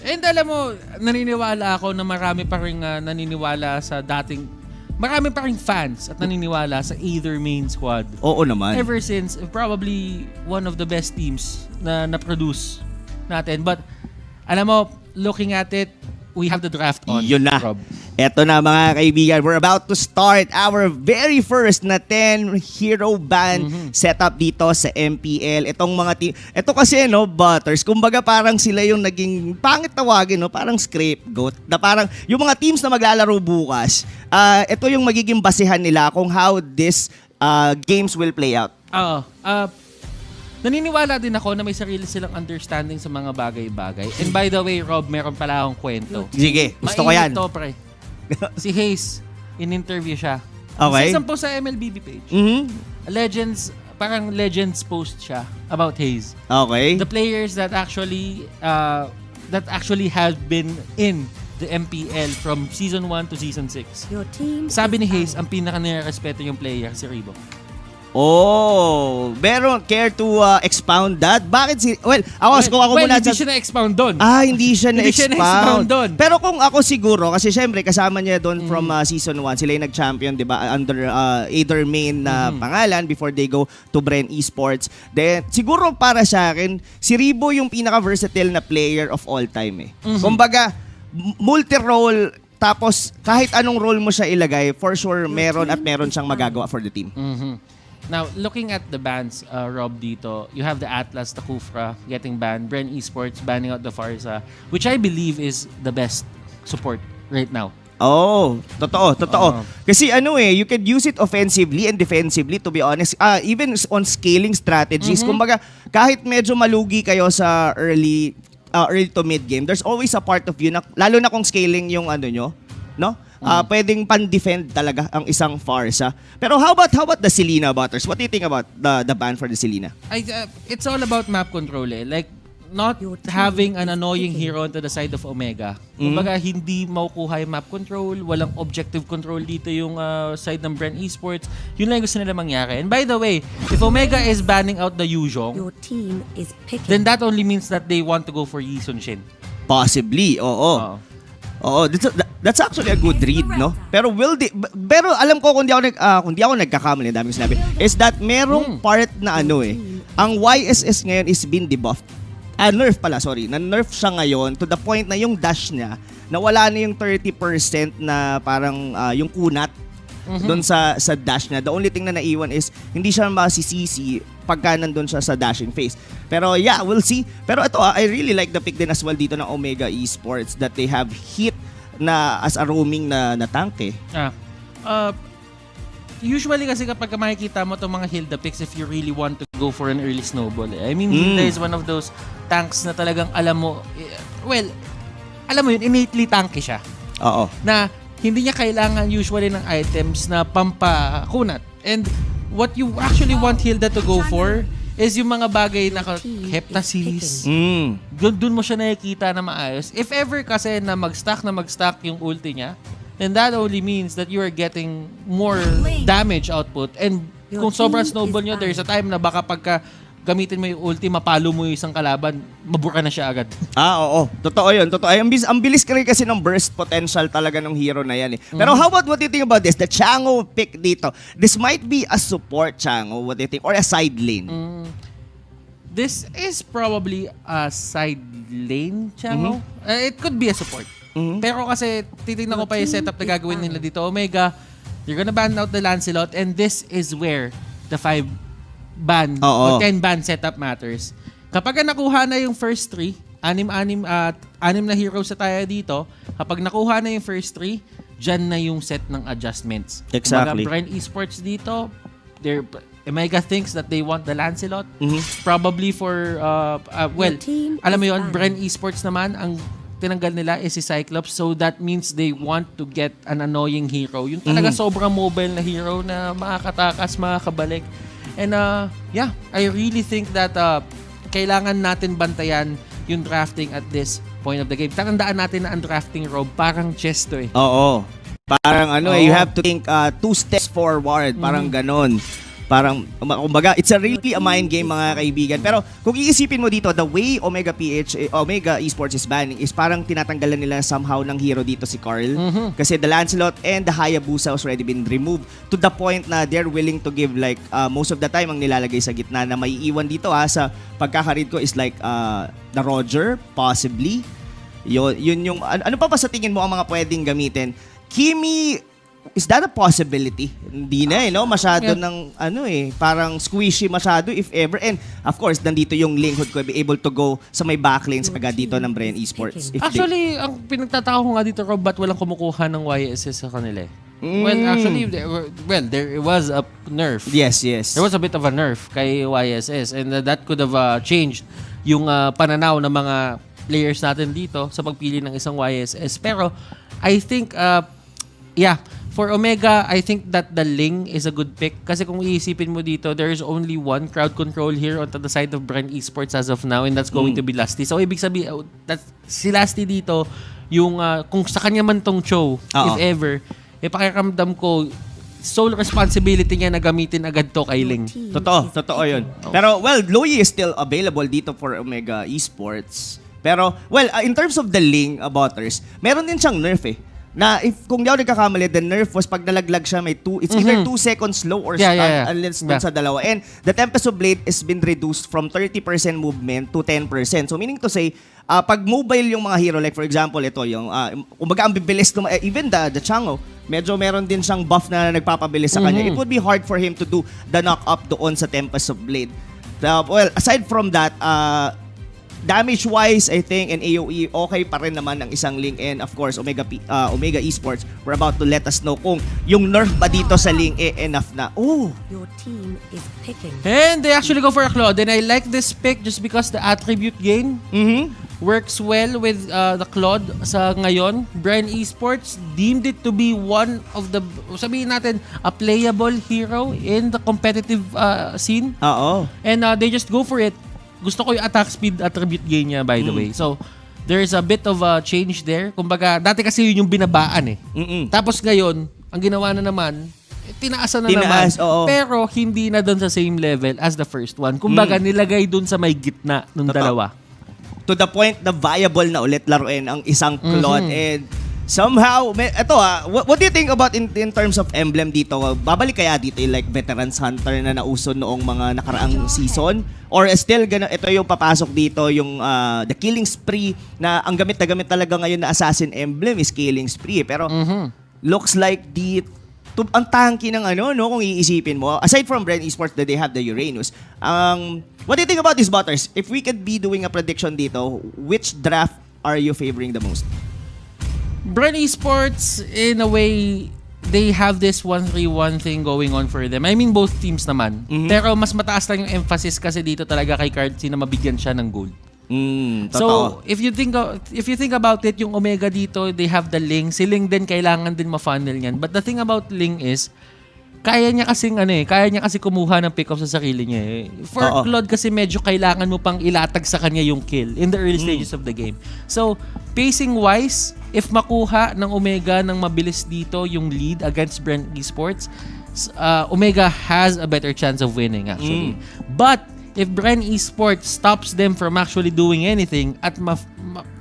And alam mo, naniniwala ako na marami pa rin naniniwala sa dating, marami pa rin fans at naniniwala sa either main squad. Oo naman. Ever since, probably one of the best teams na na-produce natin. But, alam mo, looking at it, we have the draft on. Yun na. Rob. Eto na mga kaibigan, we're about to start our very first na 10 hero band setup dito sa MPL. Itong mga team, ito kasi Butters, kumbaga parang sila yung naging pangit tawagin, parang scapegoat. Na parang yung mga teams na maglalaro bukas, ito yung magiging basehan nila kung how this games will play out. Naniniwala din ako na may sarili silang understanding sa mga bagay-bagay. And by the way, Rob, meron pala akong kwento. Sige, gusto ko yan. Mainit to, pre. Si Haze, in-interview siya. Okay. Isa po sa MLBB page. Parang legends post siya about Haze. Okay. The players that actually have been in the MPL from Season 1 to Season 6. Sabi ni Haze, ang pinaka-nirespeto yung player, si Ribo. Oh, pero care to expound that? Bakit si... Well, ako muna... Hindi siya na-expound doon. Hindi siya na-expound doon. Pero kung ako siguro, kasi syempre kasama niya doon from Season 1, sila yung nag-champion, di ba? Under either main na pangalan before they go to Bren Esports. Then, siguro para sa akin, si Ribo yung pinaka-versatile na player of all time eh. Kumbaga, multi-role, tapos kahit anong role mo siya ilagay, for sure meron siyang magagawa for the team. Now, looking at the bans, Rob, dito, you have the Atlas, the Kufra getting banned, Bren Esports banning out the Farsa, which I believe is the best support right now. Oh, totoo. Kasi you can use it offensively and defensively, to be honest. Even on scaling strategies, kumbaga, kahit medyo malugi kayo sa early to mid game, there's always a part of you na, lalo na kung scaling yung nyo, no? Pwedeng pan-defend talaga ang isang Farsa. Pero how about the Selena, Butters? What do you think about the ban for the Selena? It's all about map control eh. Like, not having an annoying hero to the side of Omega. Kumbaga, hindi makukuha yung map control, walang objective control dito yung side ng Bren Esports. Yun lang yung gusto nila mangyari. And by the way, if Omega is banning out the Yuzhong, then that only means that they want to go for Yi Sun Shin. Possibly, oo. Oo, that's actually a good read, no? Pero pero alam ko kung di ako nagkakamali, dami kong sinabi, is that merong part na ang YSS ngayon is been debuffed. Nerf pala, sorry. Na-nerf siya ngayon to the point na yung dash niya, nawala na yung 30% na parang yung kunat doon sa dash niya. The only thing na naiwan is hindi siya masisisi pagka nandun siya sa dashing phase. Pero yeah, we'll see. Pero ito, I really like the pick din as well dito ng Omega Esports that they have hit na as a roaming na tank eh. Usually kasi kapag makikita mo itong mga Hilda picks, if you really want to go for an early snowball I mean, Hilda is one of those tanks na talagang alam mo yun, innately tanky siya. Oo. Na hindi niya kailangan usually ng items na pampakunat. And what you actually want Hilda to go for is yung mga bagay na heptasis. Doon mo siya nakikita na maayos. If ever kasi na mag-stack yung ulti niya, then that only means that you are getting more damage output. And kung sobrang snowball nyo, there's a time na baka pagka gamitin mo yung ulti, mapalo mo yung isang kalaban, mabura na siya agad. Oo. Totoo yun. Ang bilis kasi ng burst potential talaga ng hero na yan eh. Pero how about what do you think about this? The Chango pick dito. This might be a support Chango, what do you think? Or a side lane? This is probably a side lane Chango. It could be a support. Pero kasi titignan ko pa yung setup na gagawin nila dito. Omega, you're gonna ban out the Lancelot and this is where the 5 ban o 10 ban setup matters. Kapag nakuha na yung first 3, anim na heroes sa tayo dito, Kapag nakuha na yung first 3, dyan na yung set ng adjustments. Exactly. Bren Esports dito, Omega thinks that they want the Lancelot. Probably for, alam mo yun, Bren Esports naman, ang tinanggal nila is si Cyclops. So that means they want to get an annoying hero. Yung talaga sobrang mobile na hero na makakatakas, makakabalik. And I really think that kailangan natin bantayan yung drafting at this point of the game. Tandaan natin na ang drafting, Rob, parang chess to eh. Oo. Parang you have to think 2 steps forward. Parang ganon. Parang, kumbaga, it's really a mind game, mga kaibigan. Pero kung iisipin mo dito, the way Omega Esports is banning is parang tinatanggalan nila somehow ng hero dito si Carl. Kasi the Lancelot and the Hayabusa has already been removed to the point na they're willing to give like most of the time ang nilalagay sa gitna na may iwan dito sa pagkakaread ko is like the Roger, possibly. Yun yung, ano pa sa tingin mo ang mga pwedeng gamitin? Kimi, is that a possibility? Hindi na no? Masyado ng parang squishy masyado if ever. And of course, nandito yung Linghood ko be able to go sa may backlanes agad dito ng Bren Esports. Actually, ang pinagtataka ko nga dito, Rob, ba't walang kumukuha ng YSS sa kanila eh? Well, actually, there was a nerf. Yes. There was a bit of a nerf kay YSS and that could have changed yung pananaw ng mga players natin dito sa pagpili ng isang YSS. Pero, I think, for Omega, I think that the Ling is a good pick. Kasi kung iisipin mo dito, there is only one crowd control here on the side of Bren Esports as of now, and that's going to be Lusty. So, ibig sabihin, si Lusty dito, yung kung sa kanya man tong show, if ever, pakiramdam ko, sole responsibility niya na gamitin agad to kay Ling. Totoo yun. Pero, Loyi is still available dito for Omega Esports. Pero, in terms of the Ling Butters, meron din siyang nerf eh. Na kung di ako nagkakamali, the nerf was pag nalaglag siya, it's either 2 seconds slow or stun unless dun sa dalawa. And the Tempest of Blade has been reduced from 30% movement to 10%. So meaning to say, pag mobile yung mga hero, like for example, ito yung, kumbaga ang bibilis, even the Chango, medyo meron din siyang buff na nagpapabilis sa kanya. It would be hard for him to do the knock-up doon sa Tempest of Blade. Aside from that, damage-wise, I think, and AoE, okay pa rin naman ang isang Ling. And of course, Omega Esports, we're about to let us know kung yung nerf ba dito sa Ling enough na. Oh! Your team is picking. And they actually go for a Claude. And I like this pick just because the attribute gain works well with the Claude sa ngayon. Bren Esports deemed it to be one of the, sabihin natin, a playable hero in the competitive scene. And they just go for it. Gusto ko yung attack speed attribute gain niya, by the way. So, there is a bit of a change there. Kumbaga, dati kasi yun yung binabaan eh. Tapos ngayon, ang ginawa na naman, tinaasan na naman. Pero hindi na doon sa same level as the first one. Kumbaga, nilagay doon sa may gitna ng dalawa. To the point na viable na ulit laruin ang isang Claude. And somehow, what do you think about in terms of emblem dito? Babalik kaya dito yung like Veterans Hunter na nauso noong mga nakaraang season? Or still, ito yung papasok dito, yung the Killing Spree na ang gamit talaga ngayon na Assassin emblem is Killing Spree. Pero looks like ang tanky ng kung iisipin mo. Aside from Bren Esports that they have the Uranus. What do you think about these Butters? If we could be doing a prediction dito, which draft are you favoring the most? Bren Esports, in a way, they have this 1-3-1 thing going on for them. I mean, both teams naman. Pero mas mataas lang yung emphasis kasi dito talaga kay Cardsi na mabigyan siya ng gold. So, if you think about it, yung Omega dito, they have the Ling. Si Ling din, kailangan din ma-funnel yan. But the thing about Ling is, kaya niya kasi kumuha ng pick-off sa sarili niya eh. For Claude kasi medyo kailangan mo pang ilatag sa kanya yung kill in the early stages of the game. So, pacing-wise, if makuha ng Omega ng mabilis dito yung lead against Bren Esports, Omega has a better chance of winning actually. But, if Bren Esports stops them from actually doing anything at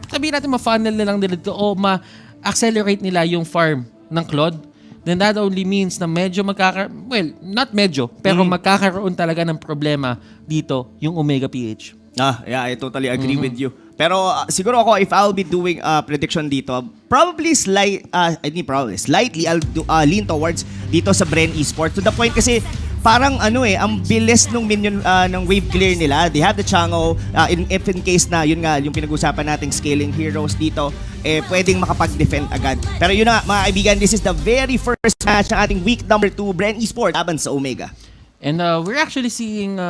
sabihin natin ma-funnel na lang nila dito o ma-accelerate nila yung farm ng Claude, then that only means na medyo magkakaroon talaga ng problema dito yung Omega PH. I totally agree with you. Pero siguro ako, if I'll be doing a prediction dito, slightly, I'll lean towards dito sa Bren Esports. To the point kasi, parang ang bilis nung minion ng wave clear nila. They have the Chango, if in case na, yun nga, yung pinag-usapan nating scaling heroes dito, pwedeng makapag-defend agad. Pero yun na, mga kaibigan, this is the very first match ng ating week number 2, Bren Esports laban sa Omega. And we're actually seeing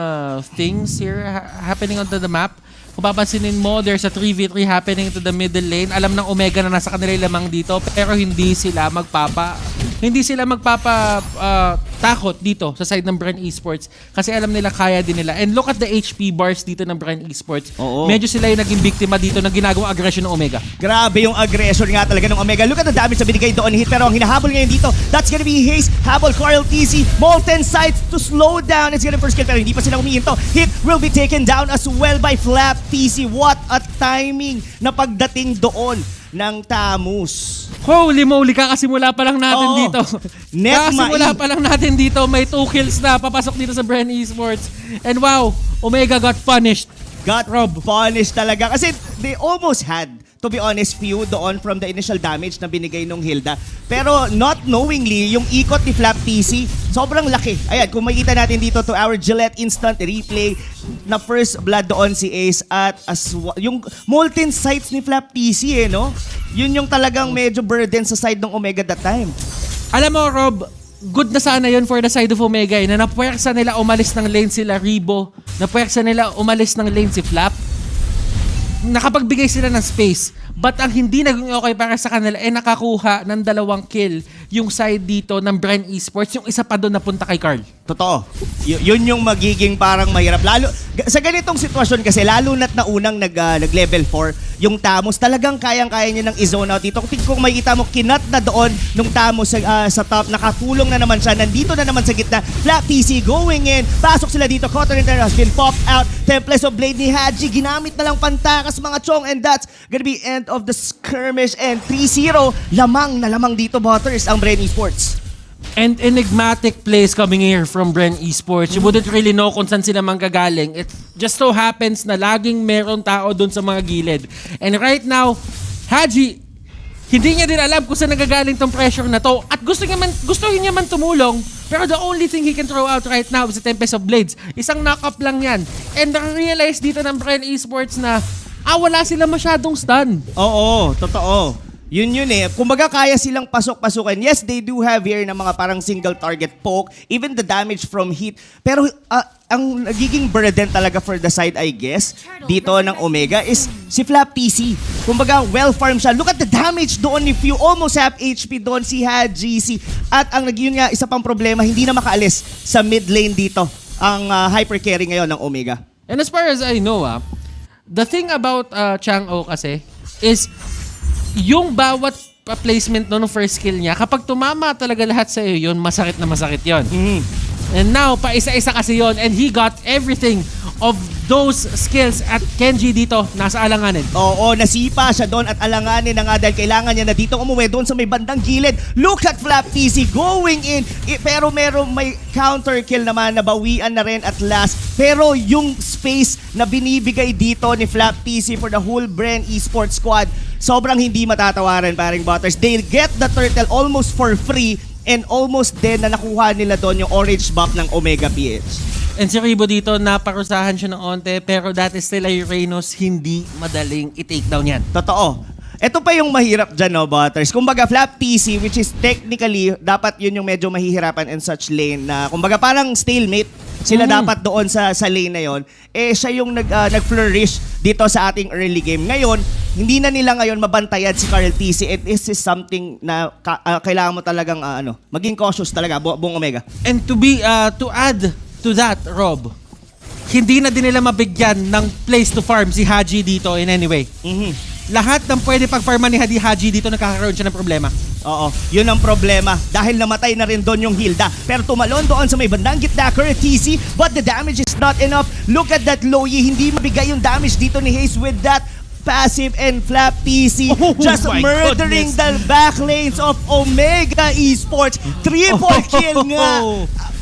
things here happening onto the map. Kung papansinin mo, there's a 3v3 happening to the middle lane. Alam ng Omega na nasa kanila yung lamang dito, pero hindi sila takot dito sa side ng Bren Esports kasi alam nila kaya din nila. And look at the HP bars dito ng Bren Esports. Oo. Medyo sila yung naging biktima dito ng ginagawang aggression ng Omega. Grabe yung aggression nga talaga ng Omega. Look at the damage na binigay doon ni Hit. Pero ang hinahabol ngayon dito, that's gonna be Haze, habol, Carl TC, Molten Sights to slow down. It's gonna first kill pero hindi pa sila umihinto. Hit will be taken down as well by Flap TC. What a timing na pagdating doon ng Tamus. Holy moly, kakasimula pa lang natin dito. Kakasimula pa lang natin dito. May 2 kills na papasok dito sa Bren Esports. And wow, Omega got punished. Punished talaga. Kasi they almost had, to be honest, few doon from the initial damage na binigay nung Hilda. Pero not knowingly, yung ikot ni Flap TC, sobrang laki. Ayan, kung makikita natin dito to our Gillette instant replay, na first blood doon si Ace at yung Molten Sights ni Flap TC no? Yun yung talagang medyo burden sa side ng Omega that time. Alam mo, Rob, good na sana yun for the side of Omega na napuwersa nila umalis ng lane sila Rebo, napuwersa nila umalis ng lane si Flap. Nakapagbigay sila ng space. But ang hindi naging okay para sa kanila nakakuha ng 2 kill yung side dito ng Bren Esports, yung isa pa doon napunta kay Carl. Totoo. Yun yung magiging parang mahirap. Lalo, sa ganitong sitwasyon kasi, lalo na't na unang nag-level 4, yung Tamus, talagang kayang-kaya niya ng i-zone out dito. Kung makikita mo, kinat na doon nung Tamus sa top, nakatulong na naman siya, nandito na naman sa gitna. Flap TC going in, pasok sila dito, Cotton Inter has been popped out, Temples of Blade ni Haji, ginamit na lang pantakas mga chong, and that's gonna be end of the skirmish, and 3-0, lamang na lamang dito, Butters, ang Bren Esports. And enigmatic plays coming here from Bren Esports. You wouldn't really know kung saan sila manggagaling. It just so happens na laging meron tao dun sa mga gilid. And right now, Haji, hindi niya din alam kung saan nagagaling tong pressure na to. At gusto niya man tumulong, pero the only thing he can throw out right now is the Tempest of Blades. Isang knock-up lang yan. And na-realize dito ng Bren Esports na wala sila masyadong stun. Oo, totoo. Yun kumbaga kaya silang pasok-pasukan. Yes, they do have here na mga parang single target poke, even the damage from hit. Pero ang nagiging burden talaga for the side, I guess, dito ng Omega is si Flap TC. Kumbaga, well-farmed siya. Look at the damage doon if you almost have HP doon si Haji. At ang yun nga, isa pang problema, hindi na makaalis sa mid lane dito ang hyper carry ngayon ng Omega. And as far as I know, the thing about Chang'o kasi is yung bawat placement no first skill niya, kapag tumama talaga lahat sa iyo yun, masakit na masakit yun. And now, pa-isa-isa kasi yun, and he got everything of those skills at Kenji dito, nasa alanganin. Oo, nasipa siya doon at alanganin na nga dahil kailangan niya na dito umuwi doon sa may bandang gilid. Look at Flap TC going in, pero may counter kill naman, nabawian na rin at last. Pero yung space na binibigay dito ni Flap TC for the whole Bren Esports squad, sobrang hindi matatawaran, paring Butters. They get the turtle almost for free, and almost din na nakuha nila doon yung orange buff ng Omega PH. And si Rebo dito, naparusahan siya ng onte, pero that is still a Uranus, hindi madaling i-take down yan. Totoo. Ito pa yung mahirap dyan, no, Butters. Kumbaga, Flap TC, which is technically, dapat yun yung medyo mahihirapan in such lane na, kumbaga, parang stalemate sila dapat doon sa lane na yon. Siya yung nag-flourish dito sa ating early game. Ngayon, hindi na nila ngayon mabantayan si Carl TC. This is something na kailangan mo talagang maging cautious talaga, buong Omega. And to add to that, Rob, hindi na din nila mabigyan ng place to farm si Haji dito in any way. Lahat ng pwede pag-farman ni Haji dito nagkakaroon siya ng problema. Oo, yun ang problema. Dahil namatay na rin doon yung Hilda. Pero tumalon doon sa may bandang gitna, TC, but the damage is not enough. Look at that Loyi, hindi mabigay yung damage dito ni Haze with that passive, and Flap TC just my murdering goodness. the back lanes of Omega Esports. Triple kill nga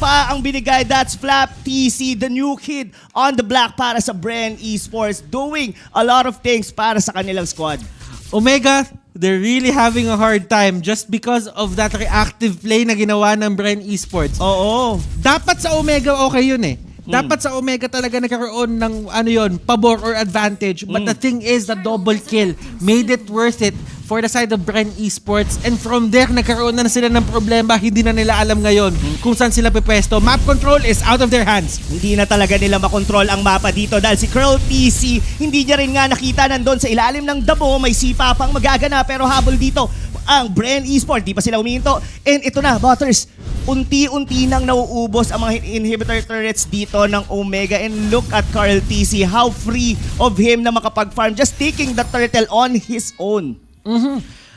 pa ang binigay. That's Flap TC, the new kid on the block para sa Bren Esports, doing a lot of things para sa kanilang squad. Omega, they're really having a hard time just because of that reactive play na ginawa ng Bren Esports. Oo. Dapat sa Omega okay yun eh. Dapat sa Omega talaga nagkaroon ng pabor or advantage. But the thing is, the double kill made it worth it for the side of Bren Esports. And from there, nagkaroon na sila ng problema. Hindi na nila alam ngayon kung saan sila pipwesto. Map control is out of their hands. Hindi na talaga nila makontrol ang mapa dito dahil si Curl TC, hindi niya rin nga nakita nandun sa ilalim ng damo. May sipa pang magagana pero habol dito ang Bren Esports. Di pa sila umihinto. And ito na, Butters, unti-unti nang nauubos ang mga inhibitor turrets dito ng Omega. And look at Carl TC, how free of him na makapag-farm, just taking the turtle on his own.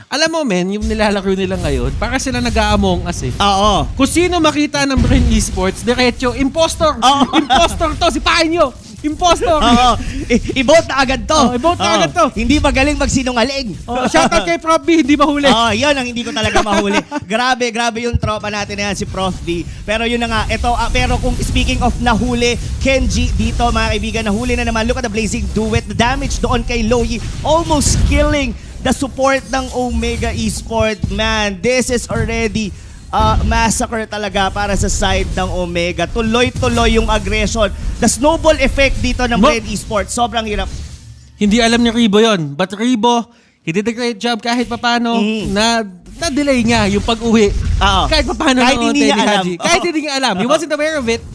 Alam mo men, yung nilalaro nila ngayon, para sila nag-a-among us eh. Oo. Kung sino makita ng Bren Esports, diretso, impostor! Impostor to, sipahin nyo! Impostor! Oo. I-vote na agad to. I-vote na agad to. Hindi magaling magsinungaling. Shoutout kay Prof B, hindi mahuli. Yun ang hindi ko talaga mahuli. Grabe yung tropa natin na yan, si Prof B. Pero yun na nga, ito, pero kung speaking of nahuli, Kenji dito mga kaibigan, nahuli na naman. Look at the blazing duet. The damage doon kay Loyi, almost killing the support ng Omega Esports. Man, this is already massacre talaga para sa side ng Omega. Tuloy-tuloy yung aggression. The snowball effect dito ng Bren Esports, sobrang hirap. Hindi alam ni Ribo yon, but Ribo, he did a great job kahit papano na-delay niya yung pag-uwi. Kahit papano kahit hindi niya alam. Kahit hindi niya alam. He wasn't aware of it,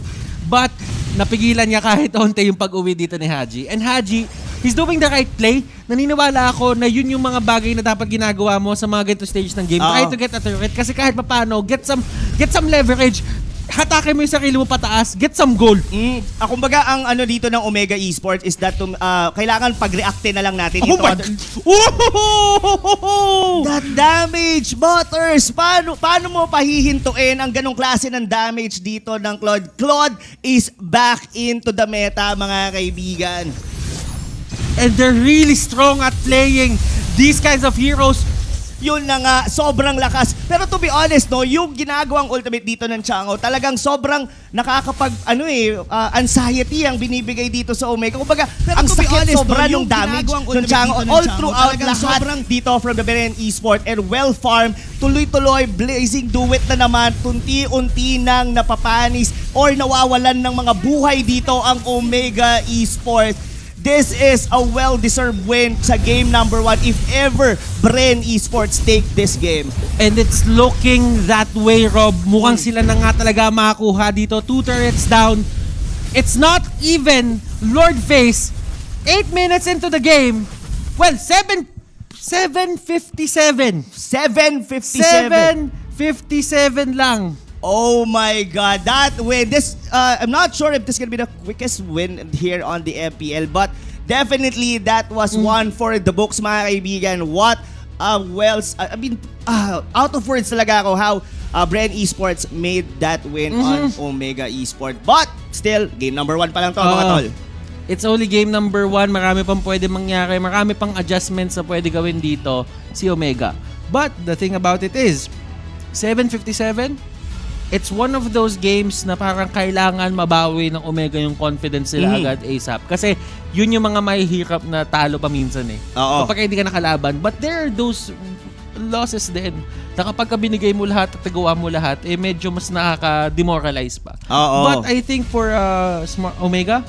but napigilan niya kahit onte yung pag-uwi dito ni Haji. And Haji, he's doing the right play. Naniniwala ako na yun yung mga bagay na dapat ginagawa mo sa mga ganito stage ng game. Try to get a turret kasi kahit papano, get some leverage. Hatakin mo yung sarili mo pataas, get some goal. Kumbaga, ang ano dito ng Omega Esports is that kailangan pag-reactin na lang natin ito. That damage, Butters! Paano mo pahihintuin ang ganong klase ng damage dito ng Claude? Claude is back into the meta, mga kaibigan. And they're really strong at playing these kinds of heroes. Yun na nga, sobrang lakas. Pero to be honest, no, yung ginagawang ultimate dito ng Chango, talagang sobrang nakakapag, anxiety ang binibigay dito sa Omega. Kumbaga, ang sakit sobra yung damage ng Chango. All throughout lahat dito from the Bren Esports and well-farmed, tuloy-tuloy, blazing duet na naman, tunti-unti nang napapanis or nawawalan ng mga buhay dito ang Omega Esports. This is a well-deserved win sa game number 1 if ever Bren Esports take this game. And it's looking that way, Rob. Mukhang sila na nga talaga makakuha dito. 2 turrets down. It's not even Lord Face. 8 minutes into the game. Well, 7:57. 7:57 lang. Oh my God, that win. I'm not sure if this can be the quickest win here on the MPL, but definitely that was one for the books, mga kaibigan. What out of words talaga ako how Bren Esports made that win on Omega Esports. But still, game number 1 pa lang to, mga tol. It's only game number 1. Marami pang pwede mangyari. Marami pang adjustments na pwede gawin dito si Omega. But the thing about it is, 7:57, it's one of those games na parang kailangan mabawi ng Omega yung confidence nila agad ASAP. Kasi yun yung mga mahihirap na talo pa minsan eh. Kapag hindi ka nakalaban. But there are those losses din na kapag binigay mo lahat at tagawa mo lahat, medyo mas nakaka-demoralize pa. But I think for Smart Omega,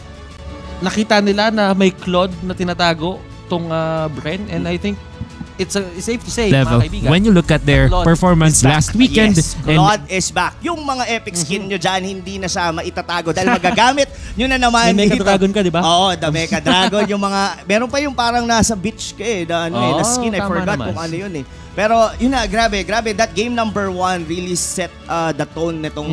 nakita nila na may Claude na tinatago tong Bren, and I think it's safe to say, level. Mga kaibigan, when you look at their performance last weekend. Yes, Claude is back. Yung mga epic skin nyo dyan, hindi na siya maitatago dahil magagamit nyo na naman. May Mecha Dragon ka, di ba? Oo, the Mecha Dragon. Yung mga, meron pa yung parang nasa beach ka na skin. I forgot kung ano yun eh. Pero yun na, grabe. That game number 1 really set the tone nitong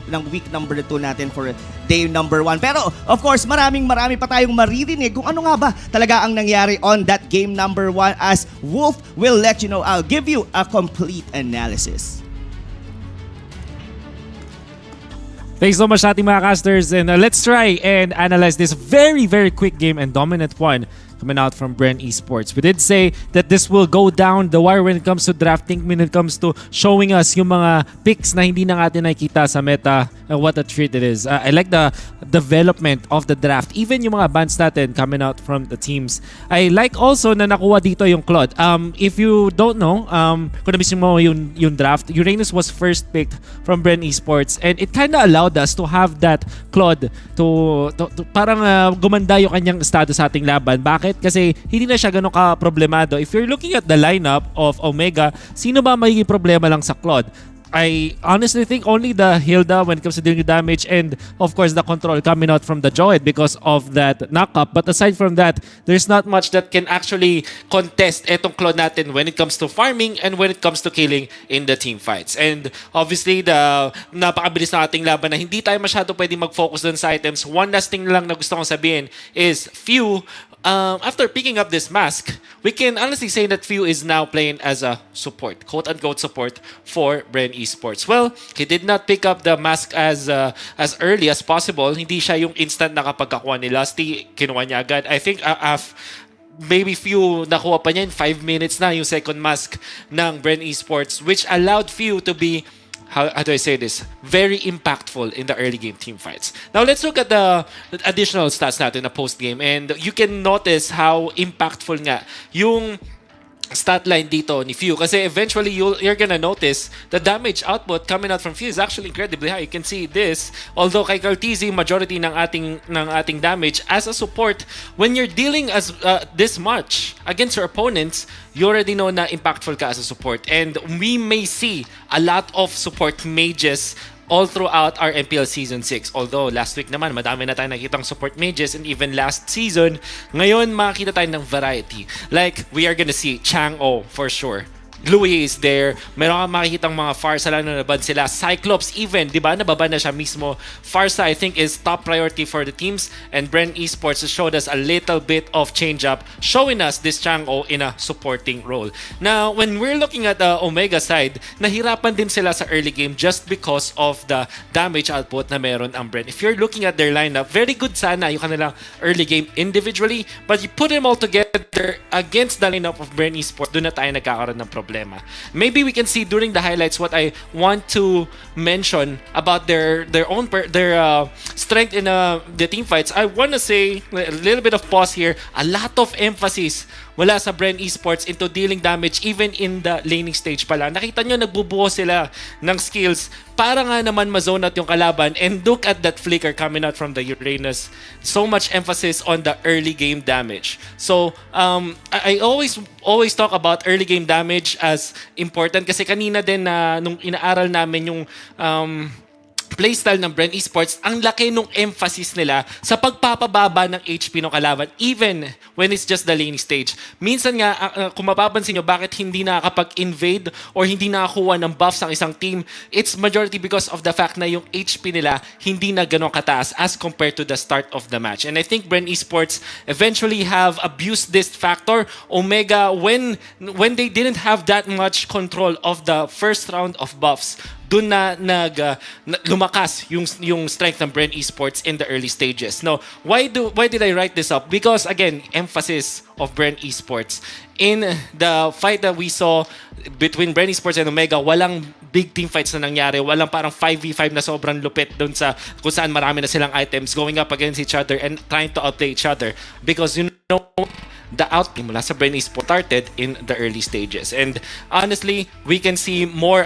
ng week number 2 natin for day number 1. Pero of course, marami pa tayong maririnig kung ano nga ba talaga ang nangyari on that game number 1 as Wolf will let you know. I'll give you a complete analysis. Thanks so much sa ating mga casters, and let's try and analyze this very, very quick game and dominant one coming out from Bren Esports. We did say that this will go down the wire when it comes to drafting, when it comes to showing us yung mga picks na hindi na natin nakikita sa meta. What a treat it is. I like the development of the draft. Even yung mga bans natin coming out from the teams. I like also na nakuha dito yung Claude. If you don't know, kung nabisin mo yung draft, Uranus was first picked from Bren Esports, and it kind of allowed us to have that Claude to parang gumanda yung kanyang status sa ating laban. Bakit? Kasi hindi na siya ganun ka-problemado. If you're looking at the lineup of Omega, sino ba magiging problema lang sa Claude? I honestly think only the Hilda when it comes to dealing the damage, and of course the control coming out from the Joet because of that knock-up. But aside from that, there's not much that can actually contest etong Claude natin when it comes to farming and when it comes to killing in the team fights. And obviously, the napakabilis na ating laban na hindi tayo masyado pwede mag-focus dun sa items. One last thing lang na gusto kong sabihin is Few, after picking up this mask, we can honestly say that Few is now playing as a support, quote-unquote support for Bren Esports. Well, he did not pick up the mask as early as possible. Hindi siya yung instant na kapag kakuha ni Lusty, kinuha niya agad. I think maybe Few nakuha pa niya in 5 minutes na yung second mask ng Bren Esports, which allowed Few to be, how do I say this, very impactful in the early game team fights. Now let's look at the additional stats natin na post game, and you can notice how impactful nga yung stat line dito ni Few, kasi eventually you're gonna notice the damage output coming out from Few is actually incredibly high. You can see this, although kay Cartesi majority ng ating damage as a support, when you're dealing as this much against your opponents, you already know na impactful ka as a support, and we may see a lot of support mages all throughout our MPL Season 6. Although last week naman, madami na tayo nakitang support mages, and even last season, ngayon makikita tayo ng variety. Like, we are gonna see Chang-O for sure. Louis is there. Meron kang makikitang mga Farsa lang na naban sila. Cyclops even, di ba? Nababan na siya mismo. Farsa, I think, is top priority for the teams. And Bren Esports has showed us a little bit of change-up, showing us this Chang-O in a supporting role. Now, when we're looking at the Omega side, nahirapan din sila sa early game just because of the damage output na meron ang Bren. If you're looking at their lineup, very good sana yung kanilang early game individually, but you put them all together against the lineup of Bren Esports, doon na tayo nagkakaroon ng problema. Maybe we can see during the highlights what I want to mention about their strength in the team fights. I want to say a little bit of pause here. A lot of emphasis wala sa Bren Esports into dealing damage even in the laning stage pala. Nakita nyo, nagbubuo sila ng skills para nga naman ma-zone out yung kalaban, and look at that flicker coming out from the Uranus. So much emphasis on the early game damage. So, I always talk about early game damage as important kasi kanina din na nung inaaral namin yung playstyle ng Bren Esports, ang laki nung emphasis nila sa pagpapababa ng HP ng kalaban even when it's just the laning stage. Minsan nga, kung mapapansin nyo, bakit hindi nakakapag-invade or hindi nakakuha ng buffs ang isang team, it's majority because of the fact na yung HP nila hindi na ganun kataas as compared to the start of the match. And I think Bren Esports eventually have abused this factor. Omega, when they didn't have that much control of the first round of buffs, doon na lumakas yung strength ng Bren Esports in the early stages. Now, why did I write this up? Because again, emphasis of Bren Esports. In the fight that we saw between Bren Esports and Omega, walang big team fights na nangyari. Walang parang 5v5 na sobrang lupit doon sa kung saan marami na silang items going up against each other and trying to outplay each other. Because you know, the outplay mula sa Bren Esports started in the early stages. And honestly, we can see more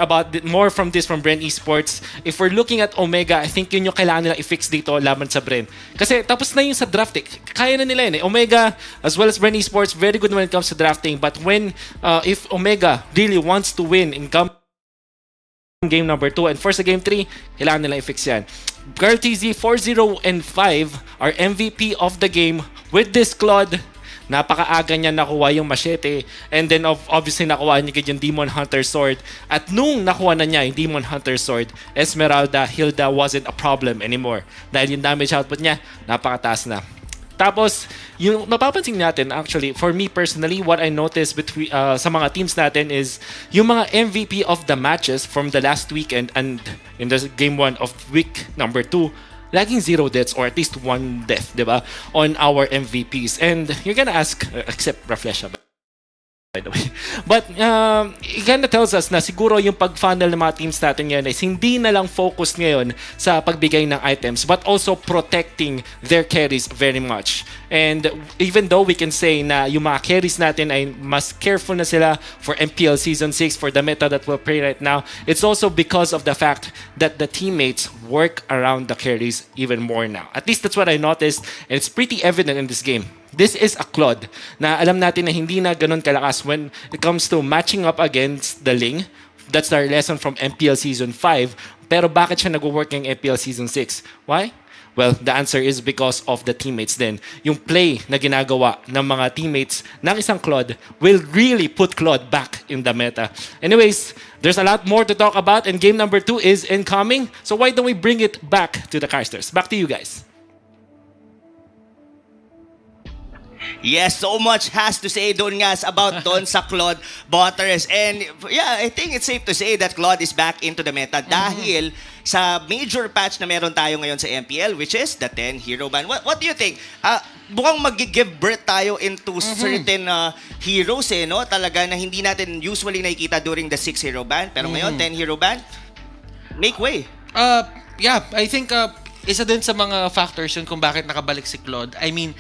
from this from Bren Esports. If we're looking at Omega, I think yun yung kailangan nila i-fix dito laban sa Bren. Kasi tapos na yung sa draft. Kaya na nila yun. Omega, as well as Bren Esports, very good when it comes to drafting. But when, if Omega really wants to win in game number 2 and first game 3, kailangan nila i-fix yan. Girl TZ 4-0 and 5 are MVP of the game with this Claude. Napakaaga niya nakuha yung machete, and then obviously nakuha niya yung Demon Hunter Sword. At nung nakuha na niya yung Demon Hunter Sword, Esmeralda, Hilda wasn't a problem anymore. Dahil yung damage output niya, napakataas na. Tapos, yung mapapansin natin, actually, for me personally, what I noticed between sa mga teams natin is yung mga MVP of the matches from the last weekend and in the game 1 of week number 2, laging 0 deaths or at least 1 death, di ba? On our MVPs. And you're gonna ask, except Raflesha, by the way. But it kind of tells us na siguro yung pag-funnel ng mga teams natin ngayon is hindi na lang focus ngayon sa pagbigay ng items but also protecting their carries very much. And even though we can say na yung mga carries natin ay mas careful na sila for MPL Season 6 for the meta that we'll play right now, it's also because of the fact that the teammates work around the carries even more now. At least that's what I noticed, and it's pretty evident in this game. This is a Claude na alam natin na hindi na ganun kalakas when it comes to matching up against the Ling. That's our lesson from MPL Season 5. Pero bakit siya nag-work ng MPL Season 6? Why? Well, the answer is because of the teammates din. Yung play na ginagawa ng mga teammates ng isang Claude will really put Claude back in the meta. Anyways, there's a lot more to talk about and game number 2 is incoming. So why don't we bring it back to the casters? Back to you guys. Yes, so much has to say doon nga about doon sa Claude Butters. And yeah, I think it's safe to say that Claude is back into the meta dahil sa major patch na meron tayo ngayon sa MPL, which is the 10 hero ban. What do you think? Mukhang mag-give birth tayo into certain heroes no? Talaga na hindi natin usually nakikita during the 6 hero ban. Pero ngayon, 10 hero ban, make way. Yeah, I think isa din sa mga factors yun kung bakit nakabalik si Claude. I mean,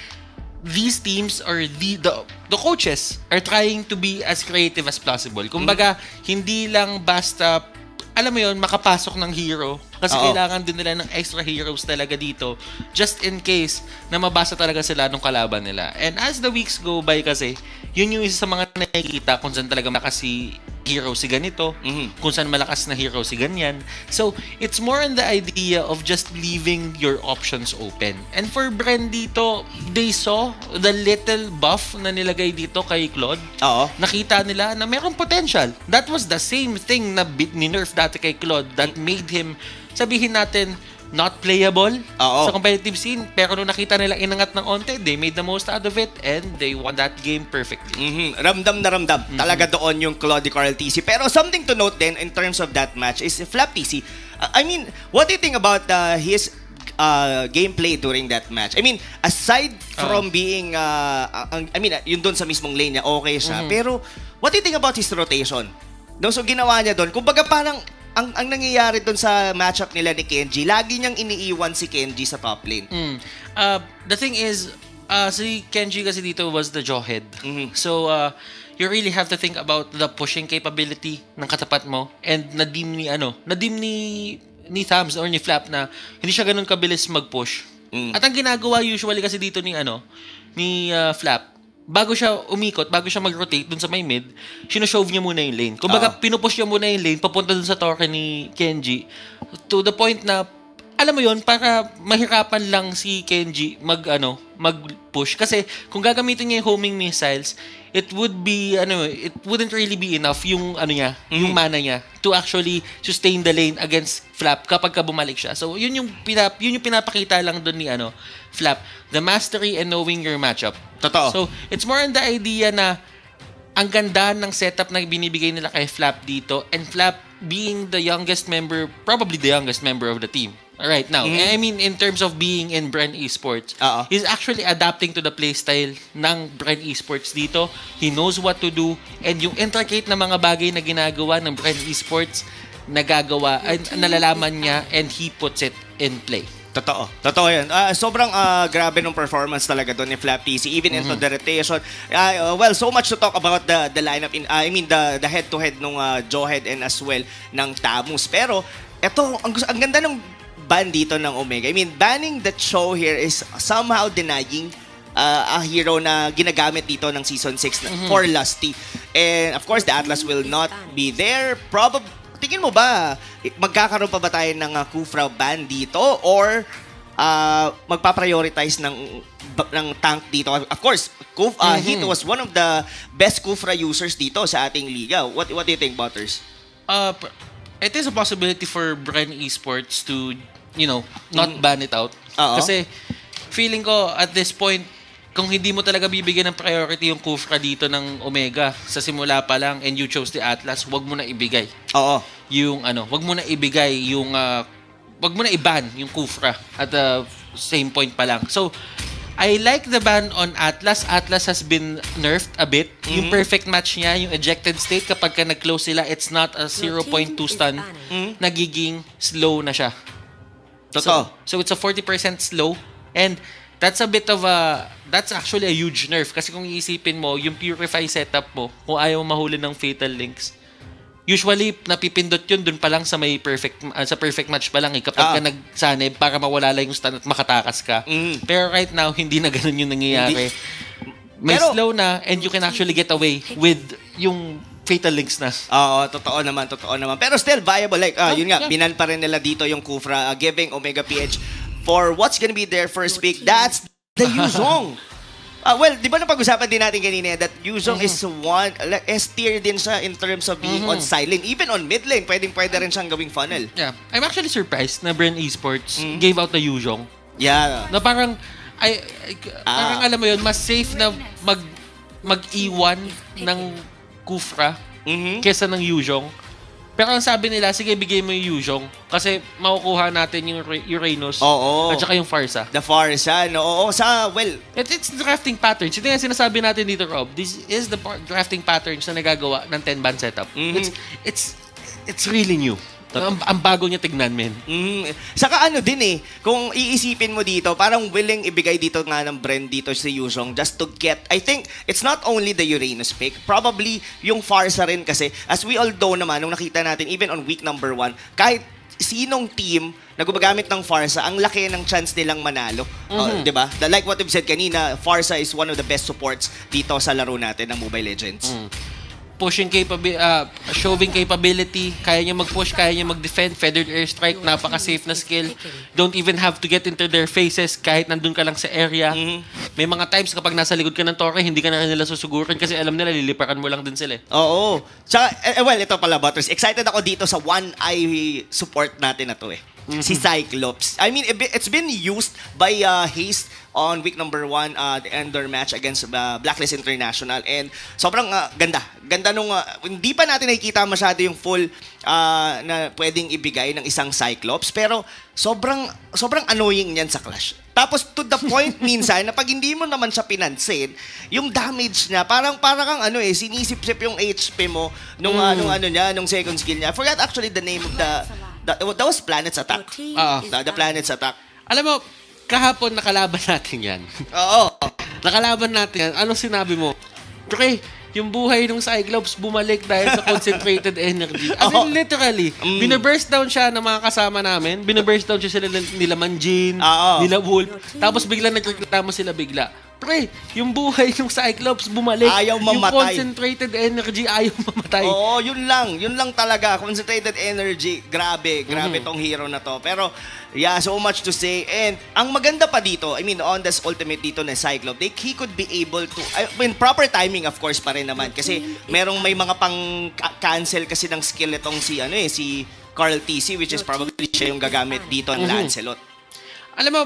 these teams or the coaches are trying to be as creative as possible. Kumbaga, hindi lang basta, alam mo yun, makapasok ng hero. Kasi kailangan din nila ng extra heroes talaga dito just in case na mabasa talaga sila nung kalaban nila. And as the weeks go by kasi, yun yung isa sa mga nakikita kung saan talaga malakas si hero si ganito, kung saan malakas na hero si ganyan. So, it's more on the idea of just leaving your options open. And for Bren dito, they saw the little buff na nilagay dito kay Claude. Nakita nila na mayroong potential. That was the same thing na ni-nerf dati kay Claude that made him, sabihin natin, not playable sa competitive scene. Pero nung nakita nila inangat ng onte, they made the most out of it and they won that game perfectly. Ramdam na ramdam. Talaga doon yung Claude Carl TC. Pero something to note then in terms of that match is Flap TC. I mean, what do you think about his gameplay during that match? I mean, aside from being, I mean, yun doon sa mismong lane niya, okay siya. Pero, what do you think about his rotation? No, so ginawa niya doon, kumbaga parang, ang nangyayari doon sa matchup nila ni Kenji, lagi niyang iniiwan si Kenji sa top lane. The thing is, si Kenji kasi dito was the jawhead. So, you really have to think about the pushing capability ng katapat mo and nadim ni Thams or ni Flap na hindi siya ganun kabilis mag-push. At ang ginagawa usually kasi dito ni Flap, bago siya umikot, bago siya mag-rotate dun sa may mid, sino-shove niya muna yung lane. Kumbaga, pinupush niya muna yung lane papunta dun sa torre ni Kenji to the point na, alam mo yun, para mahirapan lang si Kenji mag-push. Kasi kung gagamitin niya yung homing missiles, it wouldn't really be enough yung yung mana niya to actually sustain the lane against Flap kapag bumalik siya. So yun yung pinapakita lang doon ni Flap, the mastery and knowing your matchup. Totoo. So it's more on the idea na ang ganda ng setup na binibigay nila kay Flap dito, and Flap being probably the youngest member of the team right now. I mean, in terms of being in Bren Esports, he's actually adapting to the playstyle ng Bren Esports dito. He knows what to do, and yung intricate na mga bagay na ginagawa ng Bren Esports, nalalaman niya, and he puts it in play. Totoo yan. Sobrang grabe ng performance talaga doon ni Flap TC, even into the rotation. Well, so much to talk about the lineup, the head-to-head nung Jawhead and as well ng Tamus. Pero, eto, ang ganda ng ban dito ng Omega. I mean, banning the show here is somehow denying a hero na ginagamit dito ng Season 6 for Lusty. And of course, the Atlas will not be there. Tingin mo ba, magkakaroon pa ba tayo ng Kufra ban dito? Or magpa-prioritize ng tank dito? Of course, Hito was one of the best Kufra users dito sa ating liga. What do you think, Butters? It is a possibility for Bren Esports to, not ban it out. Kasi feeling ko at this point, kung hindi mo talaga bibigyan ng priority yung Kufra dito ng Omega sa simula pa lang and you chose the Atlas, wag mo na ibigay. Wag mo na ibigay yung wag mo na i-ban yung Kufra at the same point pa lang. So, I like the ban on Atlas. Atlas has been nerfed a bit. Yung perfect match niya, yung ejected state, kapag ka nag-close sila, it's not a 0.2 stun. Nagiging slow na siya. Totoo. So it's a 40% slow. And that's a bit of that's actually a huge nerf. Kasi kung iisipin mo, yung Purify setup mo, kung ayaw mahuli ng Fatal Links, usually, napipindot yun dun pa lang sa may perfect match pa lang kapag ka nagsanib para mawala lang yung stun at makatakas ka. Pero right now, hindi na ganun yung nangyayari. May slow na and you can actually get away with yung Fatal Links na. Oo, totoo naman. Pero still viable. Like, yun nga, binan pa rin nila dito yung Kufra, giving Omega PH for what's gonna be their first pick. That's the Yuzong. Well, di ba napag-usapan din natin kanina that Yuzong is S-tier din siya in terms of being on side lane. Even on mid lane, pwede rin siyang gawing funnel. Yeah. I'm actually surprised na Bren Esports gave out the Yuzong. Yeah. Na parang, parang alam mo yun, mas safe na mag-iwan ng Kufra kesa ng Yuzong. Pero ang sabi nila, sige, bigay mo yung Yuzong kasi makukuha natin yung Uranus at saka yung Farsa. The Farsa, no? Oo, it's drafting patterns. Ito yung sinasabi natin dito, Rob. This is the drafting patterns na nagagawa ng 10-ban setup. It's really new. Ang bago niya tignan, men. Saka kung iisipin mo dito, parang willing ibigay dito nga ng Bren dito si Yuzong just to get, I think, it's not only the Uranus pick, probably yung Farsa rin kasi, as we all know naman, nung nakita natin, even on week number 1, kahit sinong team na gumagamit ng Farsa, ang laki ng chance nilang manalo. Diba? Like what we've said kanina, Farsa is one of the best supports dito sa laro natin ng Mobile Legends. Pushing shoving capability, kaya niya mag-push, kaya niya mag-defend, feathered airstrike, napaka-safe na skill. Don't even have to get into their faces kahit nandun ka lang sa area. May mga times kapag nasa likod ka ng torre, hindi ka na nila susugurin kasi alam nila, liliparan mo lang din sila. Oo. Tsaka, ito pala, Butters. Excited ako dito sa one-eye support natin na to si Cyclops. I mean, it's been used by Haste on week number 1, the Ender match against Blacklist International. And sobrang ganda. Ganda nung, hindi pa natin nakikita masyado yung full na pwedeng ibigay ng isang Cyclops. Pero sobrang annoying niyan sa Clash. Tapos to the point minsan na pag hindi mo naman siya pinansin, yung damage niya, parang kang sinisip-sip yung HP mo nung nung second skill niya. I forgot actually the name of that was Planet's Attack. The Planet's Attack. Alam mo, kahapon nakalaban natin yan. Oo. Nakalaban natin yan. Anong sinabi mo? Okay, yung buhay ng Cyclops bumalik dahil sa concentrated energy. As in, literally, binaburst down siya ng mga kasama namin. Binaburst down siya sila nila Manjin, nila Wolf. Tapos bigla nagreklamo sila bigla. Pre, yung buhay ng Cyclops bumalik. Ayaw mamatay. Yung concentrated energy, ayaw mamatay. Oo, yun lang talaga. Concentrated energy. Grabe tong hero na to. Pero, yeah, so much to say. And, ang maganda pa dito, I mean, on this ultimate dito na Cyclops, he could be able to, I mean, proper timing, of course, pa rin naman. Kasi, may mga pang-cancel kasi ng skill itong si Carl TC, which is probably siya yung gagamit dito ng Lancelot. Alam mo,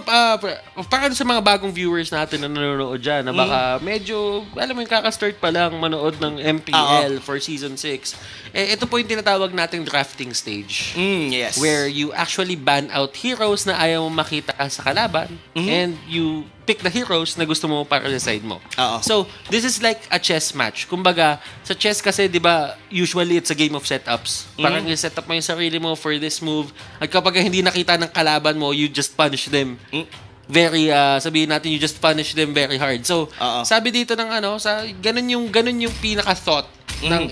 para sa mga bagong viewers natin na nanonood dyan, na baka medyo, alam mo yung kakastart pa lang manood ng MPL for Season 6. Ito po yung tinatawag nating drafting stage. Yes. Where you actually ban out heroes na ayaw mo makita sa kalaban and you pick the heroes na gusto mo para sa side mo. So, this is like a chess match. Kumbaga, sa chess kasi, di ba, usually it's a game of setups. Parang you set up mo yung sarili mo for this move. At kapag hindi nakita ng kalaban mo, you just punish them. Sabihin natin, you just punish them very hard. So, sabi dito ng ganun yung pinaka-thought ng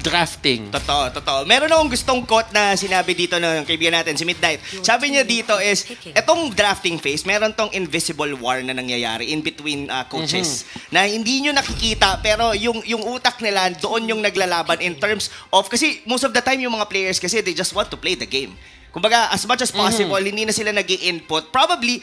drafting. Totoo. Meron akong gustong quote na sinabi dito ng kaibigan natin, si Midnight. Sabi niya dito is, etong drafting phase, meron tong invisible war na nangyayari in between coaches. Na hindi nyo nakikita, pero yung utak nila, doon yung naglalaban in terms of, kasi most of the time yung mga players kasi they just want to play the game. Kumbaga, as much as possible, hindi na sila nag-i-input. Probably,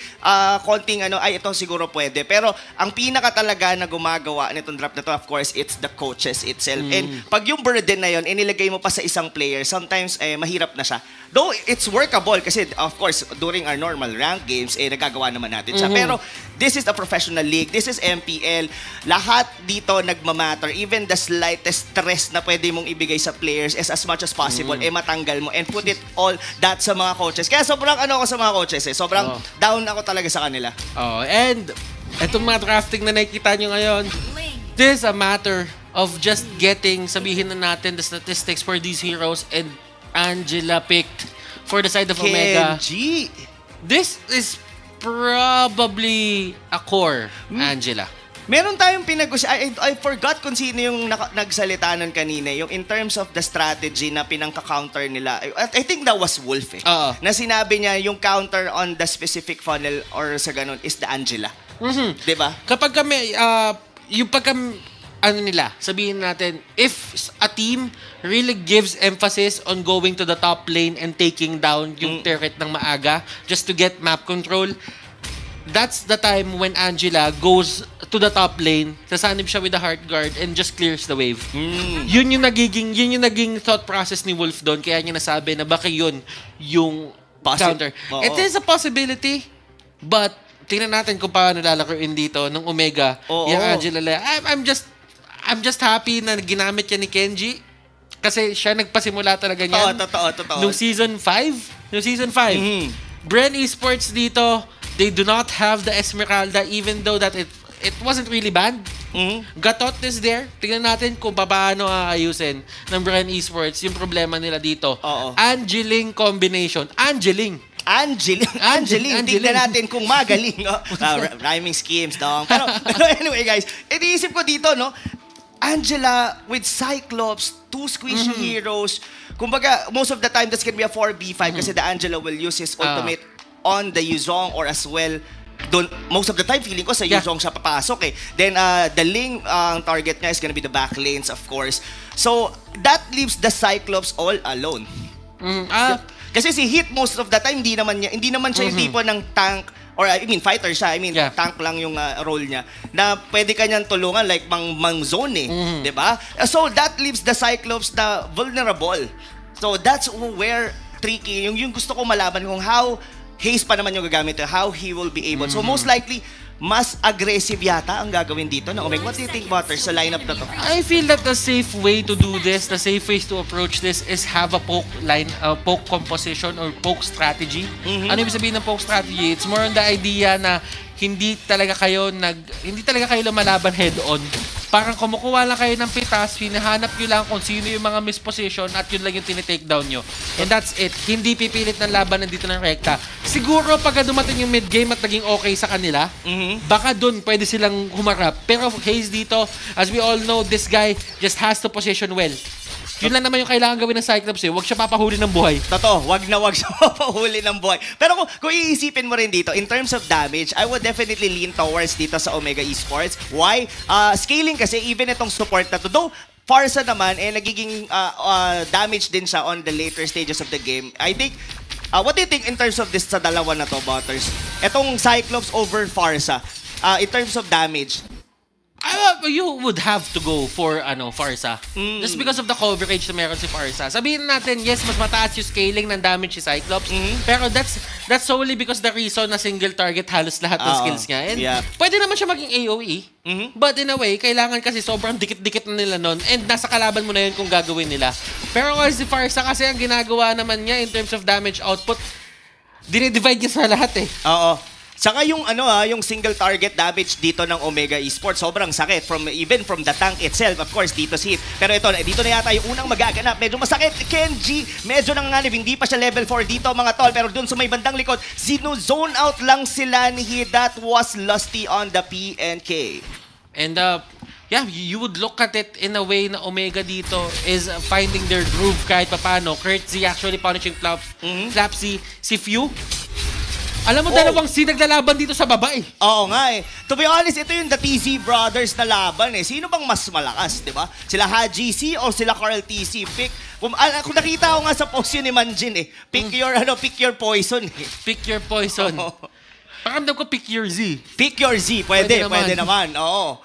konting ito siguro pwede. Pero, ang pinaka talaga na gumagawa nitong draft na to, of course, it's the coaches itself. And pag yung burden na yun, inilagay mo pa sa isang player, sometimes, mahirap na siya. Though, it's workable kasi, of course, during our normal rank games, nagagawa naman natin siya. Pero, this is a professional league. This is MPL. Lahat dito nagmamatter. Even the slightest stress na pwede mong ibigay sa players is as much as possible, matanggal mo and put it all that congrats sa mga coaches. Kaya sobrang ano ako sa mga coaches eh. Sobrang down ako talaga sa kanila. And etong mga drafting na nakikita nyo ngayon, this is a matter of just getting, sabihin na natin, the statistics for these heroes, and Angela picked for the side of Omega. Kenji! This is probably a core, Angela. Meron tayong I forgot kung sino yung nagsalita nun kanina, yung in terms of the strategy na pinangka-counter nila. I think that was Wolf eh. Na sinabi niya yung counter on the specific funnel or sa ganun is the Angela. Diba? Kapag kami, yung pagka, ano nila, sabihin natin, if a team really gives emphasis on going to the top lane and taking down yung turret ng maaga just to get map control, that's the time when Angela goes to the top lane, sasanib siya with the heart guard and just clears the wave. Yun yung naging thought process ni Wolf doon, kaya niya nasabi na baka yun yung counter. It is a possibility, but tingnan natin kung paano lalakuin dito ng Omega. Yung Angela, I'm just happy na ginamit yan ni Kenji kasi siya nagpasimula talaga niyan. Totoo. Nung season 5. Bren Esports dito, they do not have the Esmeralda even though that it wasn't really banned. Gatot is there. Tingnan natin kung paano aayusin ng Bren Esports yung problema nila dito. Angeling combination. Angeling. Tingnan natin kung magaling. Rhyming schemes, dong. Pero anyway, guys, iniisip ko dito, no? Angela with Cyclops, 2 squishy heroes. Kumbaga, most of the time, that's gonna be a 4v5 kasi the Angela will use his ultimate on the Yuzong or as well. Most of the time, feeling ko sa Yuzong siya papasok eh. Then, the Ling, ang target niya is gonna be the back lanes, of course. So, that leaves the Cyclops all alone. Kasi si Hit, most of the time, hindi naman siya yung tipo ng tank, or I mean, fighter siya. I mean, tank lang yung role niya. Na pwede kanyang tulungan like mang zone eh. Diba? So, that leaves the Cyclops na vulnerable. So, that's where tricky. Yung gusto ko malaman kung how Haze pa naman yung gagamit, how he will be able. So, most likely, mas aggressive yata ang gagawin dito. What do you think, Butters, sa lineup na to? I feel that the safe way to do this, the safe ways to approach this is have a poke composition or poke strategy. Ano ibig sabihin ng poke strategy? It's more on the idea na hindi talaga kayo lumalaban head on. Parang kumukuha lang kayo ng pitas, hinahanap nyo lang kung sino yung mga misposition at yun lang yung tinitake down nyo. And that's it. Hindi pipilit ng laban nandito ng rekta. Siguro pagka dumating yung mid-game at naging okay sa kanila, baka dun pwede silang humarap. Pero Haze dito, as we all know, this guy just has to position well. Yun lang naman yung kailangan gawin ng Cyclops eh. Huwag siya papahuli ng buhay. Totoo, wag siya papahuli ng buhay. Pero kung iisipin mo rin dito, in terms of damage, I would definitely lean towards dito sa Omega Esports. Why? Scaling kasi, even itong support na to, though Farsa naman, nagiging damage din siya on the later stages of the game. I think, what do you think in terms of this sa dalawa na to, Butters? Itong Cyclops over Farsa, in terms of damage, you would have to go for Farsa. Just because of the coverage na meron si Farsa. Sabihin natin, yes, mas mataas yung scaling ng damage si Cyclops. Pero that's solely because the reason na single target halos lahat ng skills niya. And pwede naman siya maging AoE. But in a way, kailangan kasi sobrang dikit-dikit na nila nun. And nasa kalaban mo na yun kung gagawin nila. Pero kasi si Farsa kasi ang ginagawa naman niya in terms of damage output, dinidivide niya sa lahat eh. Saka yung yung single target damage dito ng Omega Esports, sobrang sakit even from the tank itself. Of course, dito si Hit. Pero dito na yata yung unang magaganap. Medyo masakit. Kenji, medyo nanganganib. Hindi pa siya level 4 dito, mga tol. Pero dun sa may bandang likod, zone out lang sila ni Hit. That was Lusty on the PNK. And you would look at it in a way na Omega dito is finding their groove kahit papano. Kurtzy actually punishing Flapsy. Si Few, alam mo, dalawang naglalaban dito sa baba eh. Oo nga eh. To be honest, ito yung the TC Brothers na laban eh. Sino bang mas malakas, di ba? Sila Haji C o sila Carl TC? Kung nakita ko nga sa post yun ni Manjin eh. Pick your poison eh. Pick your poison. Pakiramdam ko pick your Z. Pick your Z. Pwede naman. Oo.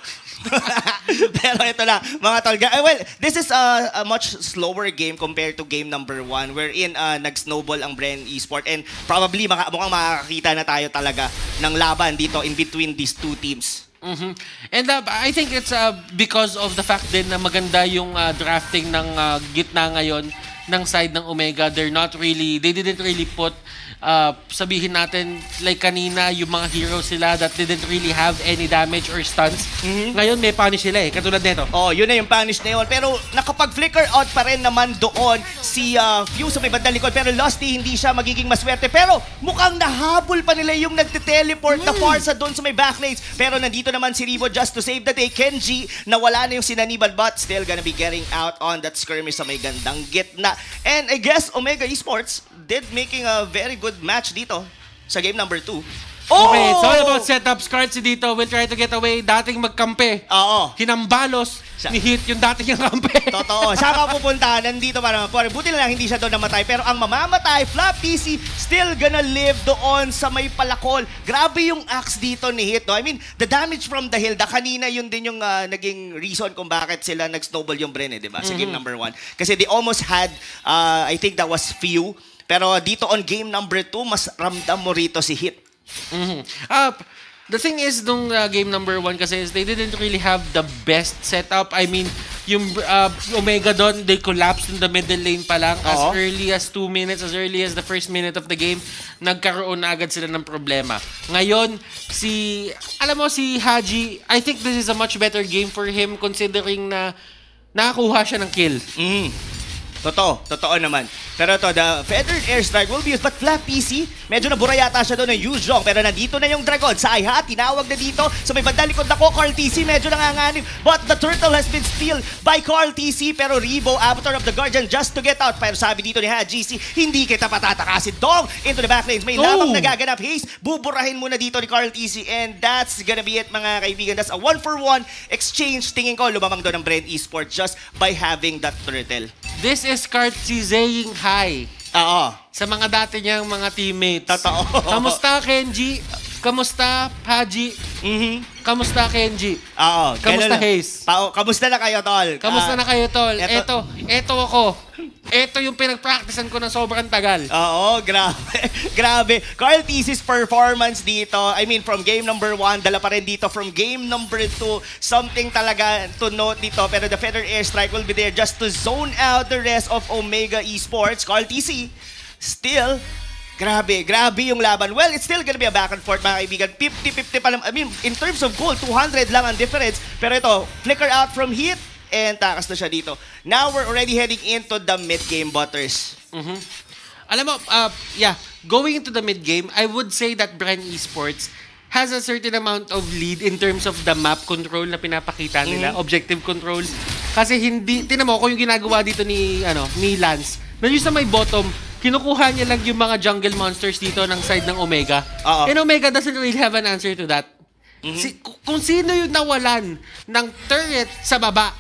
Pero ito na, mga tol. Well, this is a much slower game compared to game number 1 wherein nag-snowball ang Bren Esport and probably mukhang makakakita na tayo talaga ng laban dito in between these two teams. And I think it's because of the fact din na maganda yung drafting ng gitna ngayon ng side ng Omega. They didn't really put sabihin natin like kanina yung mga heroes sila that didn't really have any damage or stunts. Ngayon may punish sila katulad nito. Yun na yung punish na yun. Pero nakapag-flicker out pa rin naman doon si Fuse sa may bandang likod. Pero Lusty hindi siya magiging maswerte. Pero mukhang nahabol pa nila yung nagte-teleport na Farsa doon sa may backlanes. Pero nandito naman si Rivo just to save the day. Kenji, nawala na yung sinaniban but still gonna be getting out on that skirmish sa may gandang gitna. And I guess Omega Esports did making a very good match dito sa game number 2. Okay, it's all about setups. Cards dito will try to get away. Dating magkampe. Hinambalos ni Hit yung dating yung kampe. Totoo. Saan ka pupunta? Nandito para buti na lang hindi siya doon namatay. Pero ang mamamatay, Flap TC still gonna live doon sa may palakol. Grabe yung axe dito ni Hit. No? I mean, the damage from the hill. Kanina yun din yung naging reason kung bakit sila nag-snowball yung Bren, di ba? Sa game number 1. Kasi they almost had, I think that was few. Pero dito on game number 2, mas ramdam mo rito si Hit. The thing is, nung game number 1 kasi is they didn't really have the best setup. I mean, yung Omega doon, they collapsed in the middle lane pa lang. As early as 2 minutes, as early as the first minute of the game, nagkaroon na agad sila ng problema. Ngayon, si Haji, I think this is a much better game for him considering na nakakuha siya ng kill. Totoo naman. Pero ito, the feathered airstrike will be used. But Flap PC, medyo nabura yata siya doon ng Yuzhong. Pero nandito na yung Dragon. Sa Iha, tinawag na dito. So may bandang likod na ko, Carl TC, medyo nanganganib. But the turtle has been stealed by Carl TC. Pero Rebo, Avatar of the Guardian, just to get out. Pero sabi dito ni GC, hindi kita patatakasin. Dong into the backlanes. May labang nagaganap. Haze, buburahin muna dito ni Carl TC. And that's gonna be it, mga kaibigan. That's a 1-for-1 exchange. Tingin ko, lumamang doon ng Bren Esports just by having that turtle. This is Kartsi saying hi. Sa mga dati niyang mga teammates. Totoo. Kamusta, Kenji? Kamusta, Haji? Kamusta, Kenji? Kamusta, Haze? Kamusta na kayo, tol? Kamusta na kayo, tol? Eto ako. Eto yung pinag-practicean ko ng sobrang tagal. Grabe. Carl TC's performance dito, I mean, from game number 1, dala pa rin dito from game number 2. Something talaga to note dito. Pero the feather airstrike will be there just to zone out the rest of Omega Esports. Carl TC, still, grabe yung laban. Well, it's still gonna be a back and forth, mga kaibigan. 50-50 pa lang. I mean, in terms of goal, 200 lang ang difference. Pero ito, flicker out from Hit, and takas na siya dito. Now, we're already heading into the mid-game, Butters. Alam mo, going into the mid-game, I would say that Bren Esports has a certain amount of lead in terms of the map control na pinapakita nila, objective control. Kasi tinan mo, kung yung ginagawa dito ni Lance, nandiyo sa may bottom, kinukuha niya lang yung mga jungle monsters dito ng side ng Omega. And Omega doesn't really have an answer to that. Kung sino yung nawalan ng turret sa baba,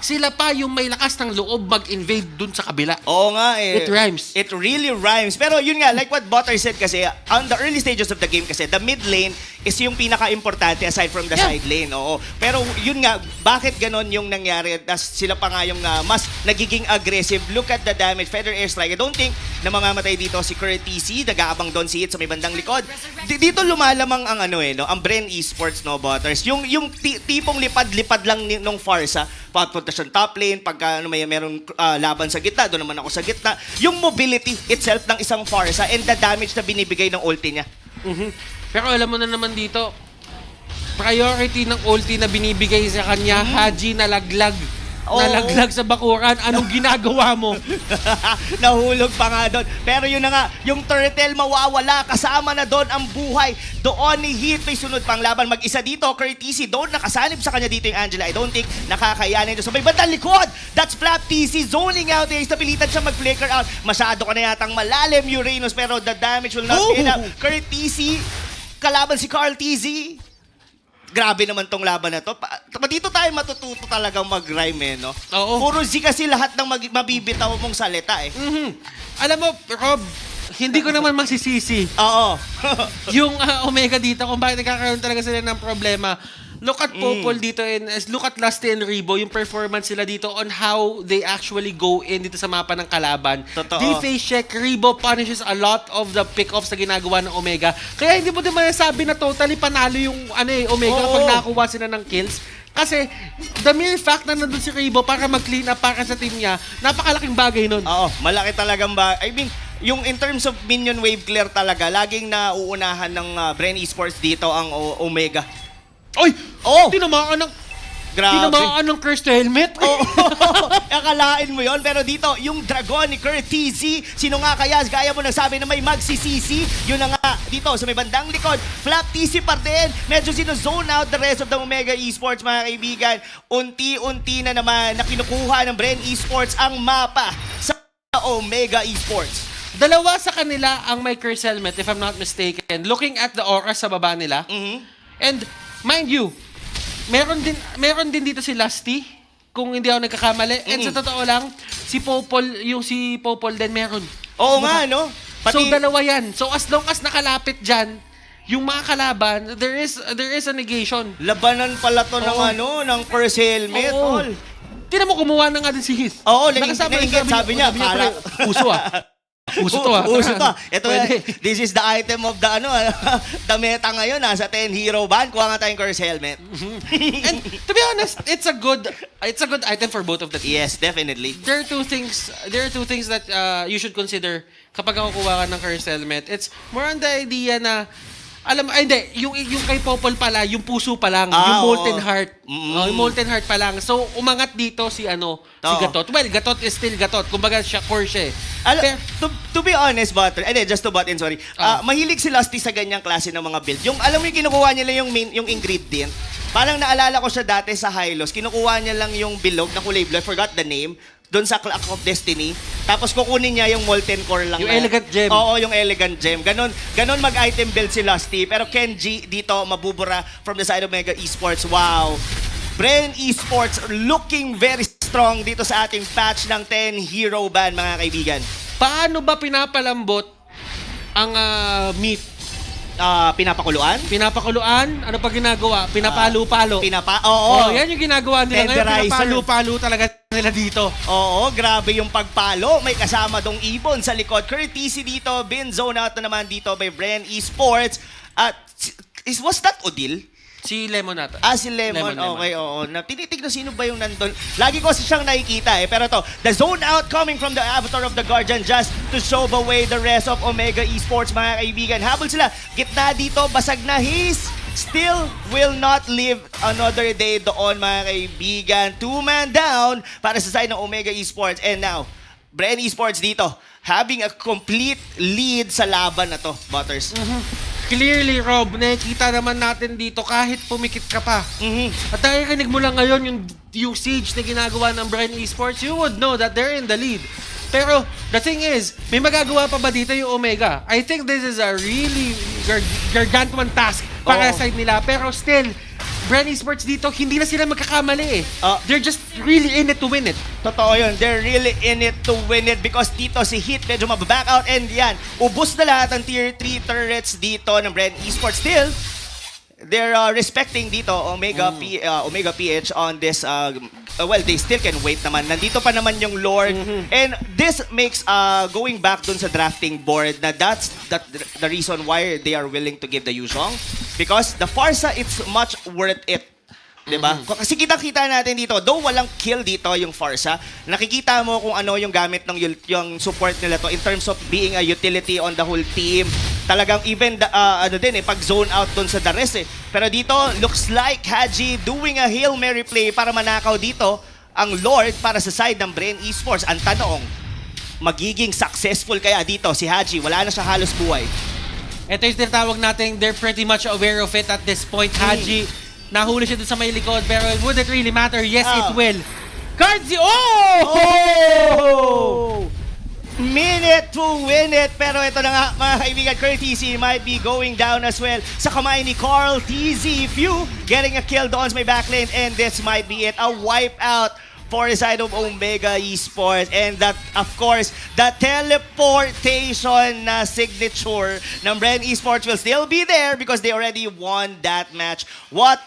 sila pa yung may lakas ng loob mag-invade dun sa kabila. Oo nga eh. It rhymes. It really rhymes. Pero yun nga, like what Butter said kasi, on the early stages of the game kasi, the mid lane is yung pinaka-importante aside from the side lane. Oo. Pero yun nga, bakit ganon yung nangyari? Sila pa nga yung mas nagiging aggressive. Look at the damage. Feather airstrike. I don't think na mamamatay dito si Curry TC. Nag-aabang doon si Hit sa may bandang likod. Dito lumalamang ang ang Bren Esports, no, Butters. Yung tipong lipad-lipad lang nung Farsa, papunta siyang top lane, pagka merong laban sa gitna, doon naman ako sa gitna. Yung mobility itself ng isang Farsa and the damage na binibigay ng ulti niya. Pero alam mo na naman dito, priority ng ulti na binibigay sa kanya, Haji nalaglag. Nalaglag sa bakuran. Anong ginagawa mo? Nahulog pa nga doon. Pero yun na nga, yung turtle mawawala. Kasama na doon ang buhay. Doon ni Hit may sunod pang laban. Mag-isa dito, Curtis, doon nakasanib sa kanya dito yung Angela. I don't think nakakayanin ito. So may bandang likod. That's Flap TC zoning out. Napilitan siya mag-flicker out. Masyado ka na yatang malalim, Uranus. Pero the damage will not be enough. Curtis, kalaban si Carl TZ. Grabe naman tong laban na to. Dito tayo matututo talagang mag-rhyme no? Puro Z kasi lahat ng mabibitaw mong salita Alam mo, Rob, hindi ko naman masisisi. Yung Omega dito, kung bakit nagkakaroon talaga sila ng problema. look at Popol dito and look at Lusty and Rebo, yung performance sila dito on how they actually go in dito sa mapa ng kalaban. Totoo. Defense check, Rebo punishes a lot of the pick-offs na ginagawa ng Omega. Kaya hindi mo din masasabi na totally panalo yung Omega pag nakakuha sila ng kills. Kasi, the mere fact na nandun si Rebo para mag-clean up para sa team niya, napakalaking bagay nun. Oo, malaki talagang bagay. I mean, yung in terms of minion wave clear talaga, laging nauunahan ng Bren Esports dito ang Omega. Oy! Oh! Tinamaan ng... Grabe. Tinamaan ng cursed helmet. Oo. Akalain mo yon. Pero dito, yung Dragon ni Kurt TZ, sino nga kaya? Gaya mo nagsabi na may magsisisi. Yun na nga, dito sa may bandang likod, Flap TC pa din. Medyo sino-zone out the rest of the Omega Esports, mga kaibigan. Unti-unti na naman na kinukuha ng Bren Esports ang mapa sa Omega Esports. Dalawa sa kanila ang may curse helmet, if I'm not mistaken. Looking at the aura sa baba nila. And, mind you, meron din dito si Lusty, kung hindi ako nagkakamali. And sa totoo lang, si Popol din meron. Oo nga, no? So, dalawa yan. So, as long as nakalapit dyan, yung mga kalaban, there is a negation. Labanan pala to ng curse helmet, tol. Tignan mo, kumuha na nga din si Heath. Oo, nainggit, sabi niya, puso Uso to Uso to. Ito, this is the item of the the meta ngayon, sa 10 hero ban. Kuha nga tayong curse helmet. And to be honest, it's a good item for both of the teams. Yes, definitely. There are two things that you should consider kapag kukuha ka ng curse helmet. It's more on the idea na yung kay Popol pala, yung puso pa lang, yung molten heart. Yung molten heart pa lang. So, umangat dito si Gatot. Well, Gatot is still Gatot. Kumbaga, core siya eh. To be honest, just to butt in, sorry. Mahilig si Lusty sa ganyang klase ng mga build. Yung, alam mo yung kinukuha nila yung ingredient. Parang naalala ko siya dati sa Hylos. Kinukuha niya lang yung bilog na kulay blue. I forgot the name. Doon sa Clock of Destiny. Tapos kukunin niya yung molten core lang. Yung elegant gem. Oo, yung elegant gem. Ganon mag-item build si Lusty. Pero Kenji dito mabubura from the side of Mega Esports. Wow. Bren Esports looking very strong dito sa ating patch ng 10 hero ban, mga kaibigan. Paano ba pinapalambot ang meat? Pinapakuluan? Pinapakuluan? Ano pa ginagawa? Pinapalo-palo. Oo. Yan yung ginagawa nila ngayon. Pinapalo-palo talaga nila dito. Oo, grabe yung pagpalo. May kasama dong ibon sa likod. Courtesy dito, bin zone out na naman dito by Bren Esports. Was that Odil? Si Lemon nata. Si Lemon. Okay, oo. Tinitignan sino ba yung nandun. Lagi ko siyang nakikita eh. Pero to, the zone out coming from the avatar of the Guardian just to show away the rest of Omega Esports, mga kaibigan. Habol sila. Gitna dito, basag na. He's still will not live another day doon, mga kaibigan. 2-man down para sa side ng Omega Esports. And now, Bren Esports dito, having a complete lead sa laban na to, Butters. Clearly, Rob, nakikita naman natin dito kahit pumikit ka pa. At nakikinig mo lang ngayon yung siege na ginagawa ng Bren Esports, you would know that they're in the lead. Pero, the thing is, may magagawa pa ba dito yung Omega? I think this is a really gargantuan task para sa side nila. Pero still, Bren Esports dito, hindi na sila magkakamali eh. They're just really in it to win it. Totoo yun. They're really in it to win it because dito si Heat medyo mababack out and yan. Ubus na lahat ng tier 3 turrets dito ng Bren Esports. Still, they're respecting dito Omega PH on this. Well, they still can wait naman. Nandito pa naman yung Lord. And this makes going back dun sa drafting board na that's the reason why they are willing to give the Yuzhong. Because the Farsa, it's much worth it. Diba? Kasi kitang-kita natin dito, though walang kill dito yung Farsa, nakikita mo kung ano yung gamit ng yung support nila to in terms of being a utility on the whole team. Talagang even pag zone out dun sa the rest eh. Pero dito, looks like Haji doing a Hail Mary play para manakaw dito ang Lord para sa side ng Bren Esports. Ang tanong, magiging successful kaya dito si Haji? Wala na siya halos buhay. Ito yung tinatawag natin, they're pretty much aware of it at this point. Haji, nahuli siya dun sa may likod, pero would it really matter? Yes, it will. Cards! Minute to win it. Pero ito na nga, mga kaibigan, Courtesy might be going down as well sa kamay ni Carl TZ. Few getting a kill doon sa may backlane, and this might be it. A wipeout for the side of Omega Esports. And that, of course, the teleportation signature ng Bren Esports will still be there because they already won that match. What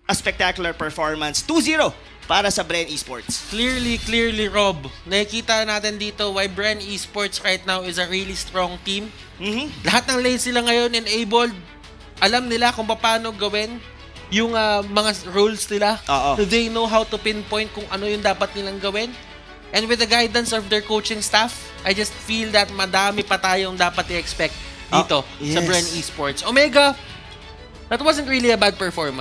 a spectacular performance. 2-0 para sa Bren Esports. Clearly, Rob, nakikita natin dito why Bren Esports right now is a really strong team. Lahat ng lanes sila ngayon enabled. Alam nila kung paano gawin yung mga roles nila. They know how to pinpoint kung ano yung dapat nilang gawin. And with the guidance of their coaching staff, I just feel that madami pa tayong dapat i-expect dito sa Bren Esports. Omega, that wasn't really a bad performance.